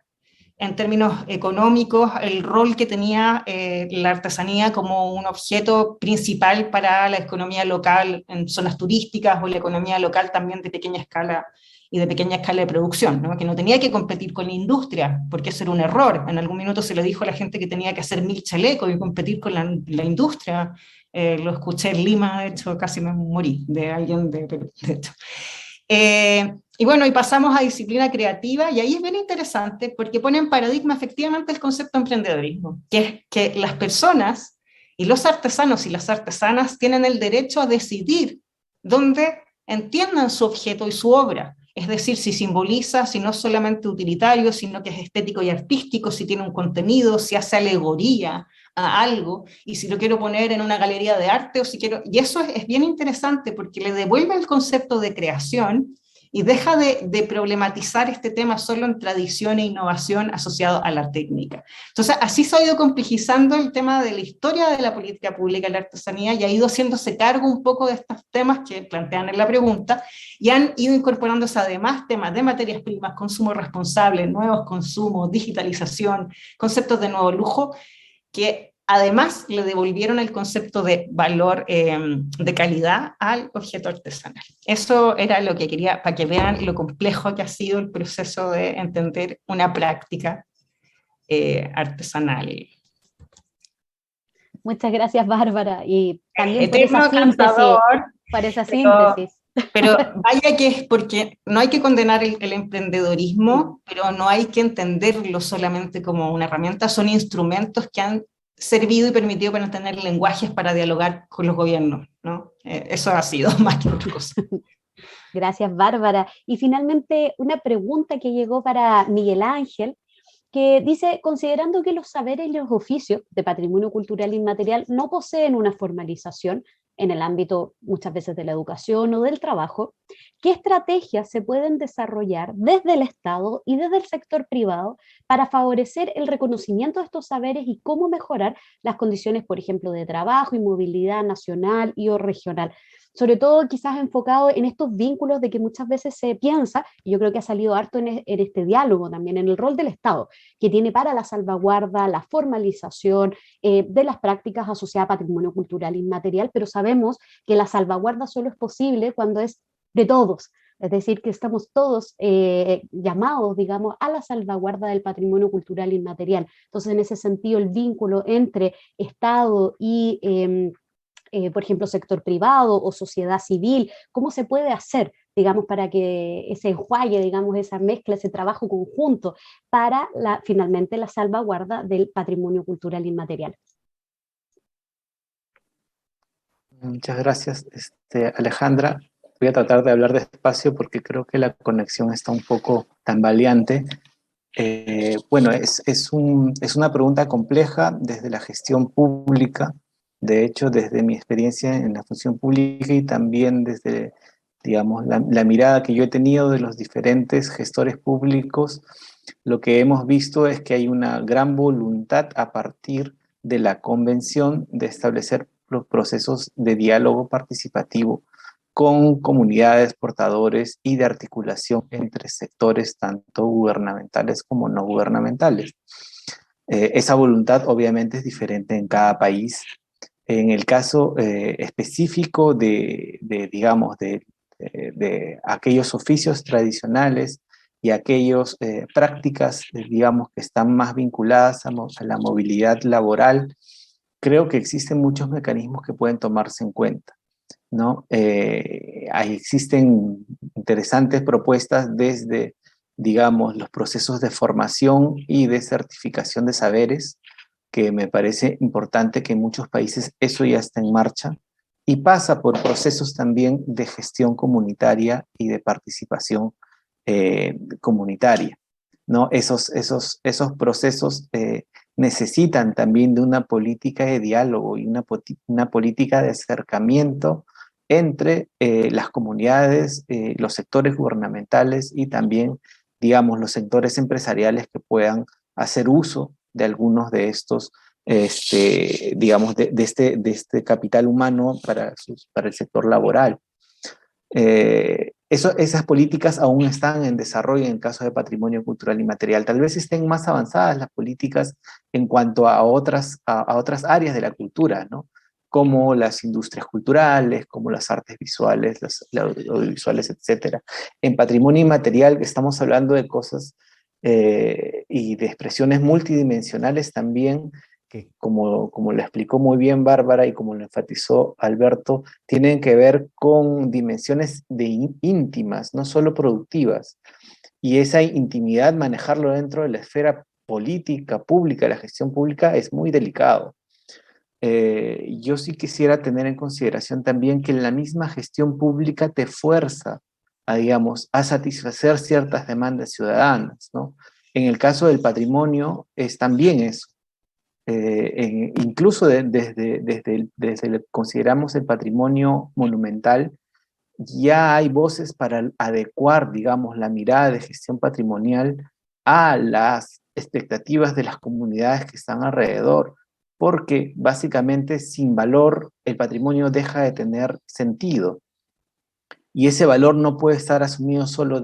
en términos económicos, el rol que tenía la artesanía como un objeto principal para la economía local en zonas turísticas, o la economía local también de pequeña escala y de pequeña escala de producción, ¿no? Que no tenía que competir con la industria, porque eso era un error. En algún minuto se le dijo a la gente que tenía que hacer 1000 chalecos y competir con la industria. Lo escuché en Lima, de hecho casi me morí de alguien de hecho. Y bueno, y pasamos a disciplina creativa, y ahí es bien interesante porque pone en paradigma efectivamente el concepto de emprendedorismo, que es que las personas y los artesanos y las artesanas tienen el derecho a decidir dónde entiendan su objeto y su obra. Es decir, si simboliza, si no es solamente utilitario, sino que es estético y artístico, si tiene un contenido, si hace alegoría a algo, y si lo quiero poner en una galería de arte, o si quiero... Y eso es bien interesante porque le devuelve el concepto de creación y deja de problematizar este tema solo en tradición e innovación asociado a la técnica. Entonces, así se ha ido complejizando el tema de la historia de la política pública en la artesanía, y ha ido haciéndose cargo un poco de estos temas que plantean en la pregunta, y han ido incorporándose además temas de materias primas, consumo responsable, nuevos consumos, digitalización, conceptos de nuevo lujo, que además le devolvieron el concepto de valor de calidad al objeto artesanal. Eso era lo que quería, para que vean lo complejo que ha sido el proceso de entender una práctica artesanal. Muchas gracias, Bárbara, y también por Eterno esa síntesis. cantador, Por esa síntesis. pero vaya que es porque no hay que condenar el emprendedorismo, pero no hay que entenderlo solamente como una herramienta, son instrumentos que han servido y permitido para tener lenguajes para dialogar con los gobiernos, ¿no? Eso ha sido más que otra cosa. Gracias, Bárbara. Y finalmente, una pregunta que llegó para Miguel Ángel, que dice, considerando que los saberes y los oficios de patrimonio cultural inmaterial no poseen una formalización en el ámbito muchas veces de la educación o del trabajo, ¿qué estrategias se pueden desarrollar desde el Estado y desde el sector privado para favorecer el reconocimiento de estos saberes y cómo mejorar las condiciones, por ejemplo, de trabajo y movilidad nacional y o regional? Sobre todo quizás enfocado en estos vínculos de que muchas veces se piensa, y yo creo que ha salido harto en este diálogo también, en el rol del Estado, que tiene para la salvaguarda, la formalización de las prácticas asociadas a patrimonio cultural inmaterial, pero sabemos que la salvaguarda solo es posible cuando es de todos, es decir, que estamos todos llamados, digamos, a la salvaguarda del patrimonio cultural inmaterial. Entonces, en ese sentido, el vínculo entre Estado y por ejemplo, sector privado o sociedad civil, ¿cómo se puede hacer, digamos, para que ese enjuague, digamos, esa mezcla, ese trabajo conjunto para finalmente la salvaguarda del patrimonio cultural inmaterial? Muchas gracias, Alejandra. Voy a tratar de hablar despacio porque creo que la conexión está un poco tambaleante. Bueno, es una pregunta compleja desde la gestión pública. De hecho, desde mi experiencia en la función pública y también desde, digamos, la mirada que yo he tenido de los diferentes gestores públicos, lo que hemos visto es que hay una gran voluntad a partir de la convención de establecer los procesos de diálogo participativo con comunidades, portadores y de articulación entre sectores tanto gubernamentales como no gubernamentales. Esa voluntad obviamente es diferente en cada país. En el caso específico digamos, de aquellos oficios tradicionales y aquellas prácticas, digamos, que están más vinculadas a la movilidad laboral, creo que existen muchos mecanismos que pueden tomarse en cuenta, ¿no? Existen interesantes propuestas desde, digamos, los procesos de formación y de certificación de saberes, que me parece importante que en muchos países eso ya está en marcha, y pasa por procesos también de gestión comunitaria y de participación comunitaria, ¿no? Esos procesos necesitan también de una política de diálogo y una política de acercamiento entre las comunidades, los sectores gubernamentales y también, digamos, los sectores empresariales que puedan hacer uso de algunos de estos, digamos, de este capital humano para el sector laboral. Esas políticas aún están en desarrollo en el caso de patrimonio cultural inmaterial. Tal vez estén más avanzadas las políticas en cuanto a otras áreas de la cultura, ¿no? Como las industrias culturales, como las artes visuales, las audiovisuales, etc. En patrimonio inmaterial estamos hablando de cosas y de expresiones multidimensionales también que como lo explicó muy bien Bárbara y como lo enfatizó Alberto, tienen que ver con dimensiones íntimas, no solo productivas. Y esa intimidad, manejarlo dentro de la esfera política, pública, la gestión pública, es muy delicado. Yo sí quisiera tener en consideración también que la misma gestión pública te fuerza a, digamos, a satisfacer ciertas demandas ciudadanas, ¿no? En el caso del patrimonio es también eso. Incluso consideramos el patrimonio monumental, ya hay voces para adecuar, digamos, la mirada de gestión patrimonial a las expectativas de las comunidades que están alrededor, porque básicamente sin valor el patrimonio deja de tener sentido. Y ese valor no puede estar asumido solo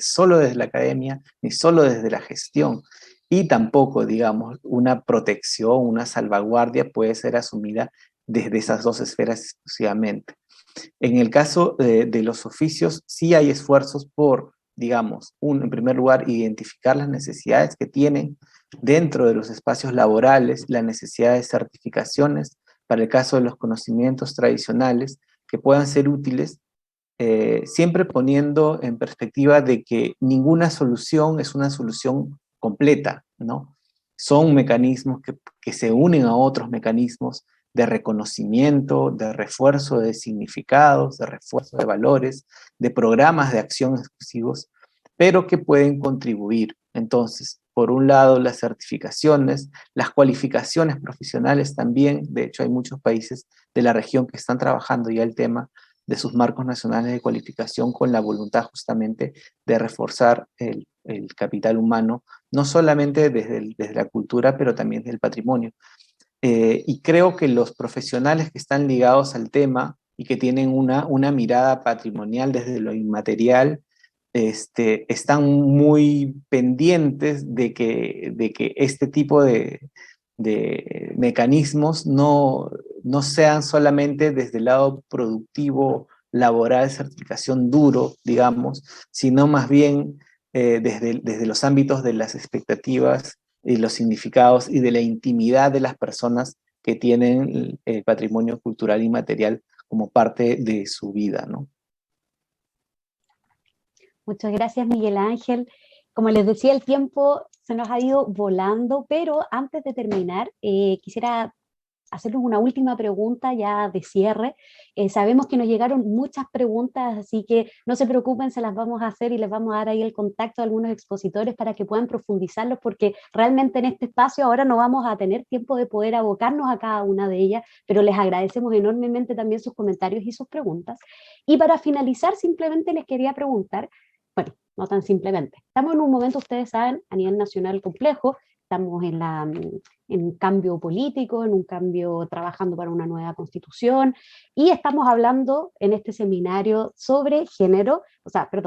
solo desde la academia, ni solo desde la gestión. Y tampoco, digamos, una protección, una salvaguardia puede ser asumida desde esas dos esferas exclusivamente. En el caso de los oficios, sí hay esfuerzos por, digamos, en primer lugar, identificar las necesidades que tienen dentro de los espacios laborales, la necesidad de certificaciones para el caso de los conocimientos tradicionales que puedan ser útiles, siempre poniendo en perspectiva de que ninguna solución es una solución completa, ¿no? Son mecanismos que se unen a otros mecanismos de reconocimiento, de refuerzo de significados, de refuerzo de valores, de programas de acción exclusivos, pero que pueden contribuir. Entonces, por un lado, las certificaciones, las cualificaciones profesionales también. De hecho, hay muchos países de la región que están trabajando ya el tema de sus marcos nacionales de cualificación con la voluntad justamente de reforzar el capital humano, no solamente desde la cultura, pero también desde el patrimonio. Y creo que los profesionales que están ligados al tema y que tienen una mirada patrimonial desde lo inmaterial, están muy pendientes de que este tipo de mecanismos no sean solamente desde el lado productivo, laboral, certificación duro, digamos, sino más bien desde los ámbitos de las expectativas y los significados y de la intimidad de las personas que tienen el patrimonio cultural y material como parte de su vida, ¿no? Muchas gracias, Miguel Ángel. Como les decía, el tiempo se nos ha ido volando, pero antes de terminar, quisiera hacerles una última pregunta ya de cierre. Sabemos que nos llegaron muchas preguntas, así que no se preocupen, se las vamos a hacer y les vamos a dar ahí el contacto a algunos expositores para que puedan profundizarlos, porque realmente en este espacio ahora no vamos a tener tiempo de poder abocarnos a cada una de ellas, pero les agradecemos enormemente también sus comentarios y sus preguntas. Y para finalizar, simplemente les quería preguntar, bueno, no tan simplemente, estamos en un momento, ustedes saben, a nivel nacional complejo, estamos en un cambio político, en un cambio trabajando para una nueva constitución, y estamos hablando en este seminario sobre género,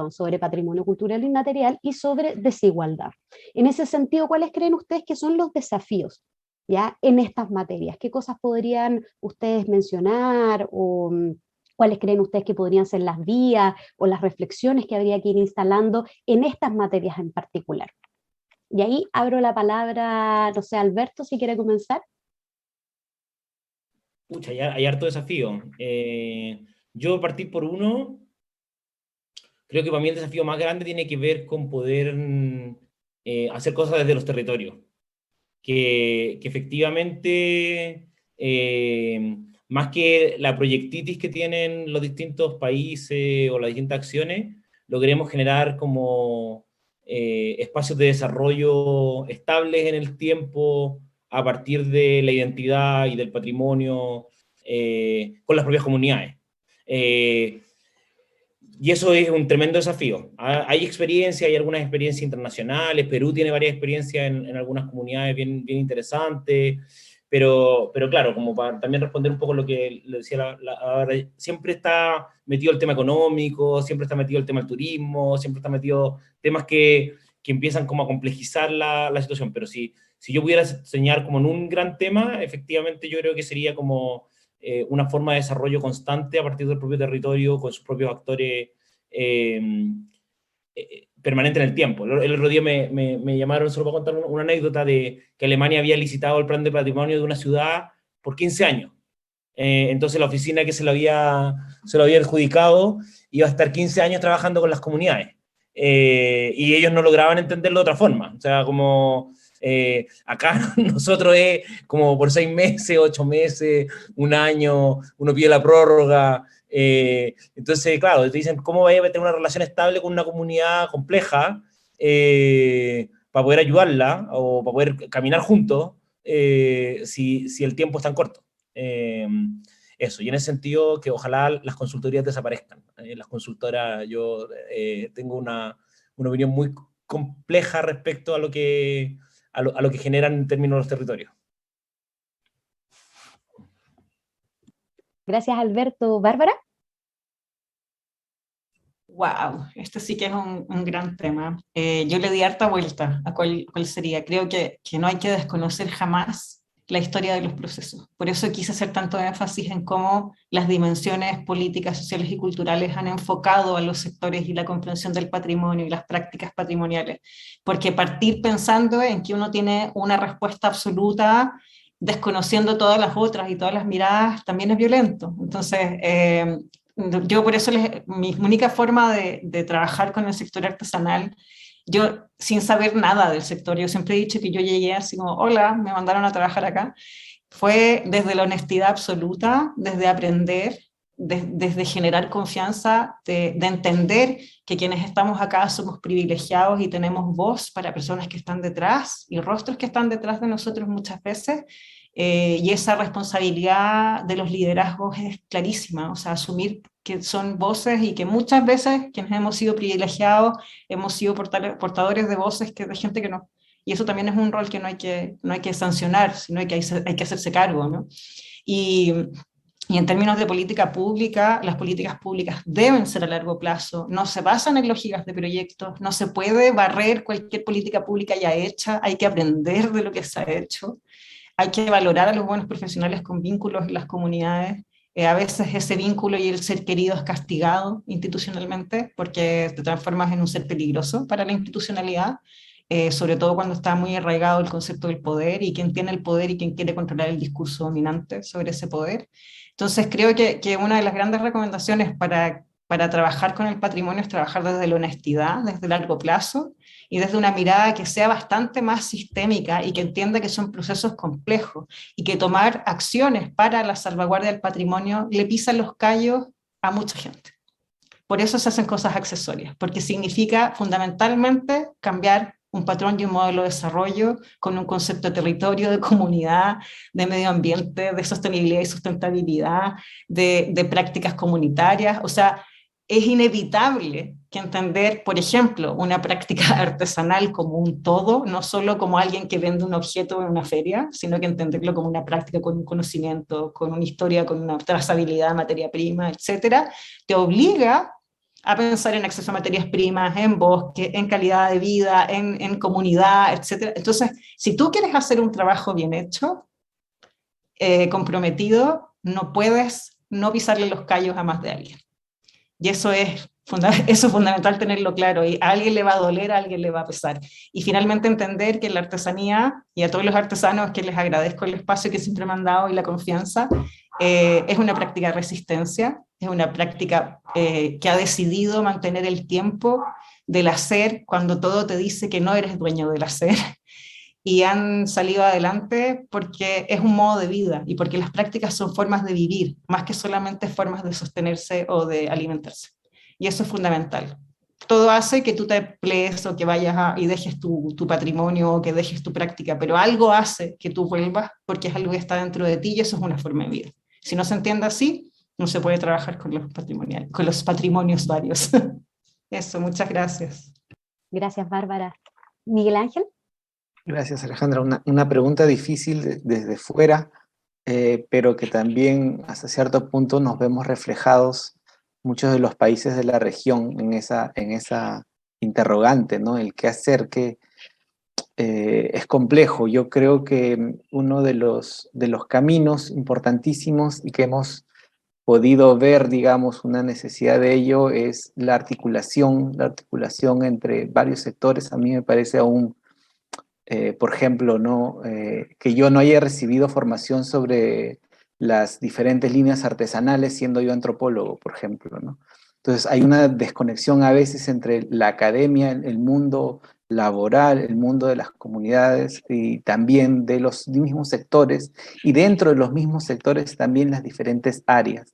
sobre patrimonio cultural inmaterial y sobre desigualdad. En ese sentido, ¿cuáles creen ustedes que son los desafíos ya en estas materias? ¿Qué cosas podrían ustedes mencionar o cuáles creen ustedes que podrían ser las vías o las reflexiones que habría que ir instalando en estas materias en particular? Y ahí abro la palabra, no sé, Alberto, si quiere comenzar. Pucha, hay harto desafío. Yo partir por uno, creo que para mí el desafío más grande tiene que ver con poder hacer cosas desde los territorios. Que efectivamente, más que la proyectitis que tienen los distintos países o las distintas acciones, logremos generar como espacios de desarrollo estables en el tiempo a partir de la identidad y del patrimonio con las propias comunidades. Y eso es un tremendo desafío. Hay experiencia, hay algunas experiencias internacionales, Perú tiene varias experiencias en algunas comunidades bien interesantes, pero claro, como para también responder un poco lo que le decía siempre está metido el tema económico, siempre está metido el tema del turismo, siempre está metido temas que empiezan como a complejizar la situación, pero si yo pudiera enseñar como en un gran tema, efectivamente yo creo que sería como una forma de desarrollo constante a partir del propio territorio, con sus propios actores permanente en el tiempo. El otro día me llamaron solo para contar una anécdota de que Alemania había licitado el plan de patrimonio de una ciudad por 15 años. Entonces la oficina que se lo había adjudicado iba a estar 15 años trabajando con las comunidades. Y ellos no lograban entenderlo de otra forma. O sea, como acá nosotros es como por 6 meses, 8 meses, un año, uno pide la prórroga. Entonces, claro, te dicen, ¿cómo vaya a tener una relación estable con una comunidad compleja para poder ayudarla o para poder caminar juntos si el tiempo es tan corto? Eso, y en ese sentido que ojalá las consultorías desaparezcan. Las consultoras, yo tengo una opinión muy compleja respecto a lo que generan en términos de los territorios. Gracias, Alberto. ¿Bárbara? Wow, este sí que es un gran tema. Yo le di harta vuelta a cuál sería. Creo que no hay que desconocer jamás la historia de los procesos. Por eso quise hacer tanto énfasis en cómo las dimensiones políticas, sociales y culturales han enfocado a los sectores y la comprensión del patrimonio y las prácticas patrimoniales. Porque partir pensando en que uno tiene una respuesta absoluta, desconociendo todas las otras y todas las miradas, también es violento. Entonces, yo por eso mi única forma de trabajar con el sector artesanal, yo sin saber nada del sector, yo siempre he dicho que yo llegué así como, hola, me mandaron a trabajar acá, fue desde la honestidad absoluta, desde aprender, desde generar confianza, de entender que quienes estamos acá somos privilegiados y tenemos voz para personas que están detrás y rostros que están detrás de nosotros muchas veces. Y esa responsabilidad de los liderazgos es clarísima, o sea, asumir que son voces y que muchas veces quienes hemos sido privilegiados hemos sido portadores de voces que de gente que no. Y eso también es un rol que no hay que sancionar, sino hay que hacerse cargo, ¿no? Y en términos de política pública, las políticas públicas deben ser a largo plazo, no se basan en lógicas de proyectos, no se puede barrer cualquier política pública ya hecha, hay que aprender de lo que se ha hecho. Hay que valorar a los buenos profesionales con vínculos en las comunidades. A veces ese vínculo y el ser querido es castigado institucionalmente porque te transformas en un ser peligroso para la institucionalidad, sobre todo cuando está muy arraigado el concepto del poder y quién tiene el poder y quién quiere controlar el discurso dominante sobre ese poder. Entonces creo que una de las grandes recomendaciones para trabajar con el patrimonio es trabajar desde la honestidad, desde el largo plazo, y desde una mirada que sea bastante más sistémica y que entienda que son procesos complejos y que tomar acciones para la salvaguardia del patrimonio le pisan los callos a mucha gente. Por eso se hacen cosas accesorias, porque significa fundamentalmente cambiar un patrón y un modelo de desarrollo con un concepto de territorio, de comunidad, de medio ambiente, de sostenibilidad y sustentabilidad, de prácticas comunitarias. O sea, es inevitable que entender, por ejemplo, una práctica artesanal como un todo, no solo como alguien que vende un objeto en una feria, sino que entenderlo como una práctica con un conocimiento, con una historia, con una trazabilidad, materia prima, etcétera, te obliga a pensar en acceso a materias primas, en bosque, en calidad de vida, en comunidad, etcétera. Entonces, si tú quieres hacer un trabajo bien hecho, comprometido, no puedes no pisarle los callos a más de alguien. Y eso es fundamental tenerlo claro, y a alguien le va a doler, a alguien le va a pesar. Y finalmente entender que la artesanía, y a todos los artesanos que les agradezco el espacio que siempre me han dado y la confianza, es una práctica de resistencia, es una práctica que ha decidido mantener el tiempo del hacer cuando todo te dice que no eres dueño del hacer, y han salido adelante porque es un modo de vida y porque las prácticas son formas de vivir, más que solamente formas de sostenerse o de alimentarse. Y eso es fundamental. Todo hace que tú te emplees o que vayas y dejes tu patrimonio o que dejes tu práctica, pero algo hace que tú vuelvas porque es algo que está dentro de ti y eso es una forma de vida. Si no se entiende así, no se puede trabajar con los patrimonios varios. Eso, muchas gracias. Gracias, Bárbara. Miguel Ángel. Gracias, Alejandra. Una pregunta difícil desde fuera, pero que también hasta cierto punto nos vemos reflejados muchos de los países de la región en esa interrogante, ¿no? El qué hacer, que es complejo. Yo creo que uno de los caminos importantísimos y que hemos podido ver, digamos, una necesidad de ello es la articulación entre varios sectores. A mí me parece aún, por ejemplo, ¿no? Que yo no haya recibido formación sobre las diferentes líneas artesanales siendo yo antropólogo, por ejemplo, ¿no? Entonces hay una desconexión a veces entre la academia, el mundo laboral, el mundo de las comunidades y también de los mismos sectores, y dentro de los mismos sectores también las diferentes áreas.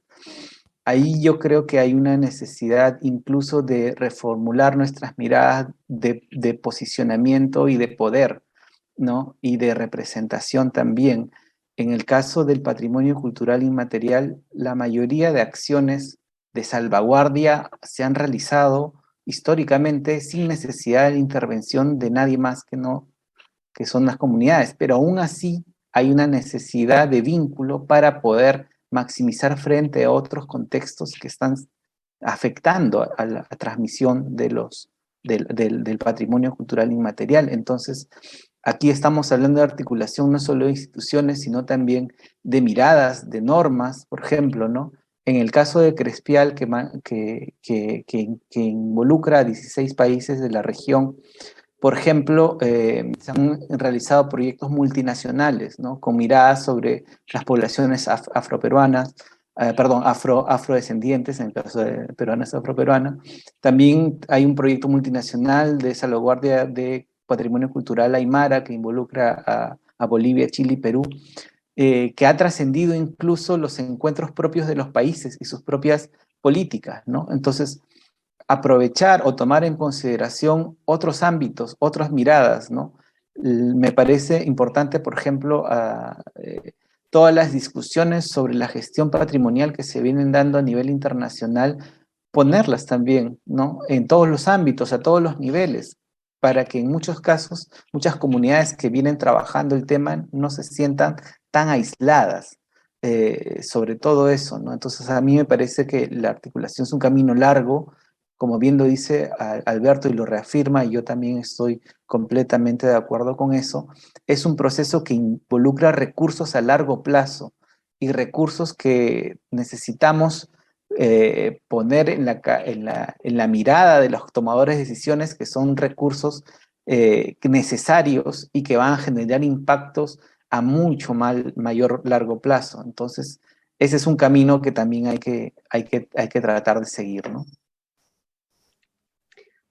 Ahí yo creo que hay una necesidad incluso de reformular nuestras miradas de posicionamiento y de poder, ¿no? Y de representación también. En el caso del patrimonio cultural inmaterial, la mayoría de acciones de salvaguardia se han realizado históricamente sin necesidad de intervención de nadie más que son las comunidades, pero aún así hay una necesidad de vínculo para poder maximizar frente a otros contextos que están afectando a la transmisión del patrimonio cultural inmaterial. Entonces, aquí estamos hablando de articulación no solo de instituciones, sino también de miradas, de normas, por ejemplo, ¿no? En el caso de Crespial, que involucra a 16 países de la región, por ejemplo, se han realizado proyectos multinacionales, ¿no? Con miradas sobre las poblaciones afroperuanas, afrodescendientes, en el caso de peruanas afroperuanas. También hay un proyecto multinacional de salvaguardia de patrimonio cultural aymara que involucra a Bolivia, Chile y Perú, que ha trascendido incluso los encuentros propios de los países y sus propias políticas, ¿no? Entonces, aprovechar o tomar en consideración otros ámbitos, otras miradas, ¿no? Me parece importante, por ejemplo, todas las discusiones sobre la gestión patrimonial que se vienen dando a nivel internacional, ponerlas también, ¿no? En todos los ámbitos, a todos los niveles, para que en muchos casos, muchas comunidades que vienen trabajando el tema no se sientan tan aisladas. Sobre todo eso, ¿no? Entonces a mí me parece que la articulación es un camino largo, como bien lo dice Alberto y lo reafirma, y yo también estoy completamente de acuerdo con eso. Es un proceso que involucra recursos a largo plazo y recursos que necesitamos poner en la mirada de los tomadores de decisiones, que son recursos necesarios y que van a generar impactos a mucho mayor largo plazo. Entonces, ese es un camino que también hay que tratar de seguir, ¿no?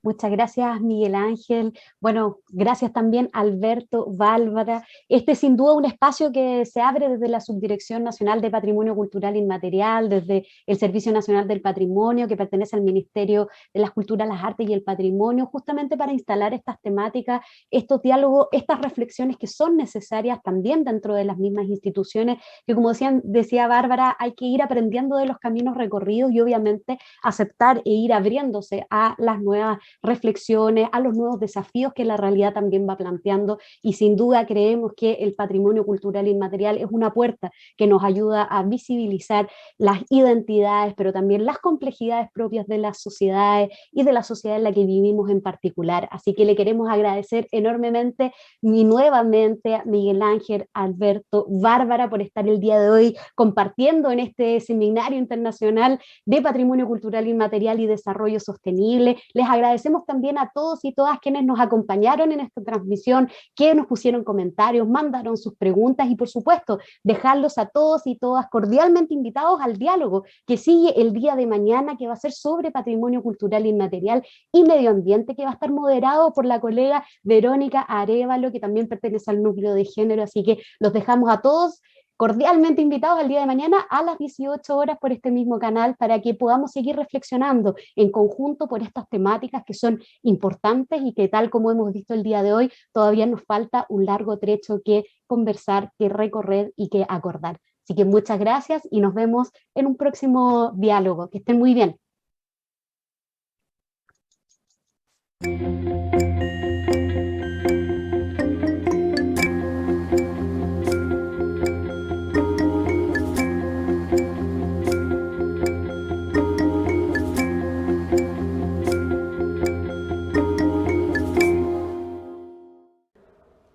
Muchas gracias, Miguel Ángel. Bueno, gracias también, Alberto, Bárbara. Este es sin duda un espacio que se abre desde la Subdirección Nacional de Patrimonio Cultural Inmaterial, desde el Servicio Nacional del Patrimonio, que pertenece al Ministerio de las Culturas, las Artes y el Patrimonio, justamente para instalar estas temáticas, estos diálogos, estas reflexiones que son necesarias también dentro de las mismas instituciones, que como decía Bárbara, hay que ir aprendiendo de los caminos recorridos y obviamente aceptar e ir abriéndose a las nuevas reflexiones, a los nuevos desafíos que la realidad también va planteando, y sin duda creemos que el patrimonio cultural inmaterial es una puerta que nos ayuda a visibilizar las identidades, pero también las complejidades propias de las sociedades y de la sociedad en la que vivimos en particular. Así que le queremos agradecer enormemente y nuevamente a Miguel Ángel, Alberto, Bárbara por estar el día de hoy compartiendo en este seminario internacional de patrimonio cultural inmaterial y desarrollo sostenible. Les agradecemos también a todos y todas quienes nos acompañaron en esta transmisión, que nos pusieron comentarios, mandaron sus preguntas y por supuesto dejarlos a todos y todas cordialmente invitados al diálogo que sigue el día de mañana, que va a ser sobre patrimonio cultural inmaterial y medio ambiente, que va a estar moderado por la colega Verónica Arévalo, que también pertenece al núcleo de género. Así que los dejamos a todos cordialmente invitados al día de mañana a las 18 horas por este mismo canal, para que podamos seguir reflexionando en conjunto por estas temáticas que son importantes y que, tal como hemos visto el día de hoy, todavía nos falta un largo trecho que conversar, que recorrer y que acordar. Así que muchas gracias y nos vemos en un próximo diálogo. Que estén muy bien.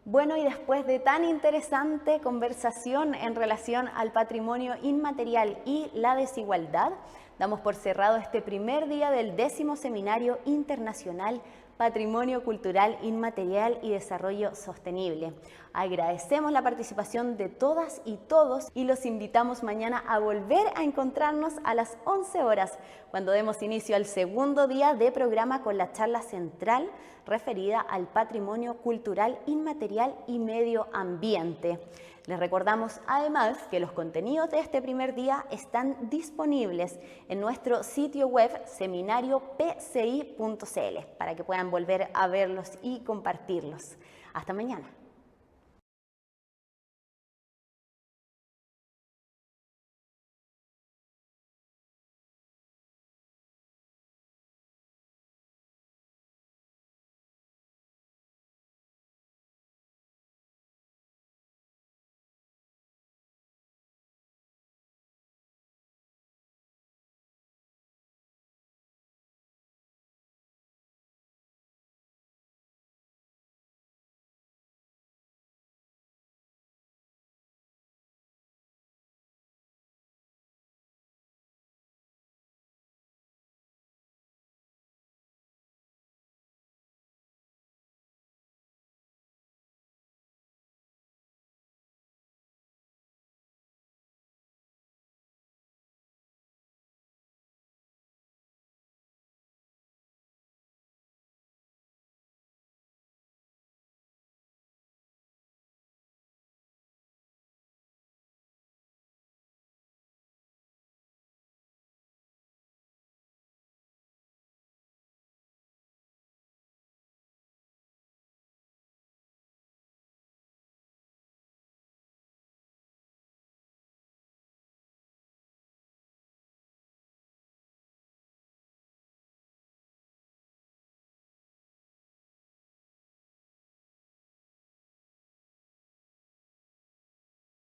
Bueno, y después después de tan interesante conversación en relación al patrimonio inmaterial y la desigualdad, damos por cerrado este primer día del 10º Seminario Internacional Patrimonio Cultural Inmaterial y Desarrollo Sostenible. Agradecemos la participación de todas y todos y los invitamos mañana a volver a encontrarnos a las 11 horas, cuando demos inicio al segundo día de programa con la charla central referida al patrimonio cultural inmaterial y medio ambiente. Les recordamos además que los contenidos de este primer día están disponibles en nuestro sitio web seminariopci.cl para que puedan volver a verlos y compartirlos. Hasta mañana.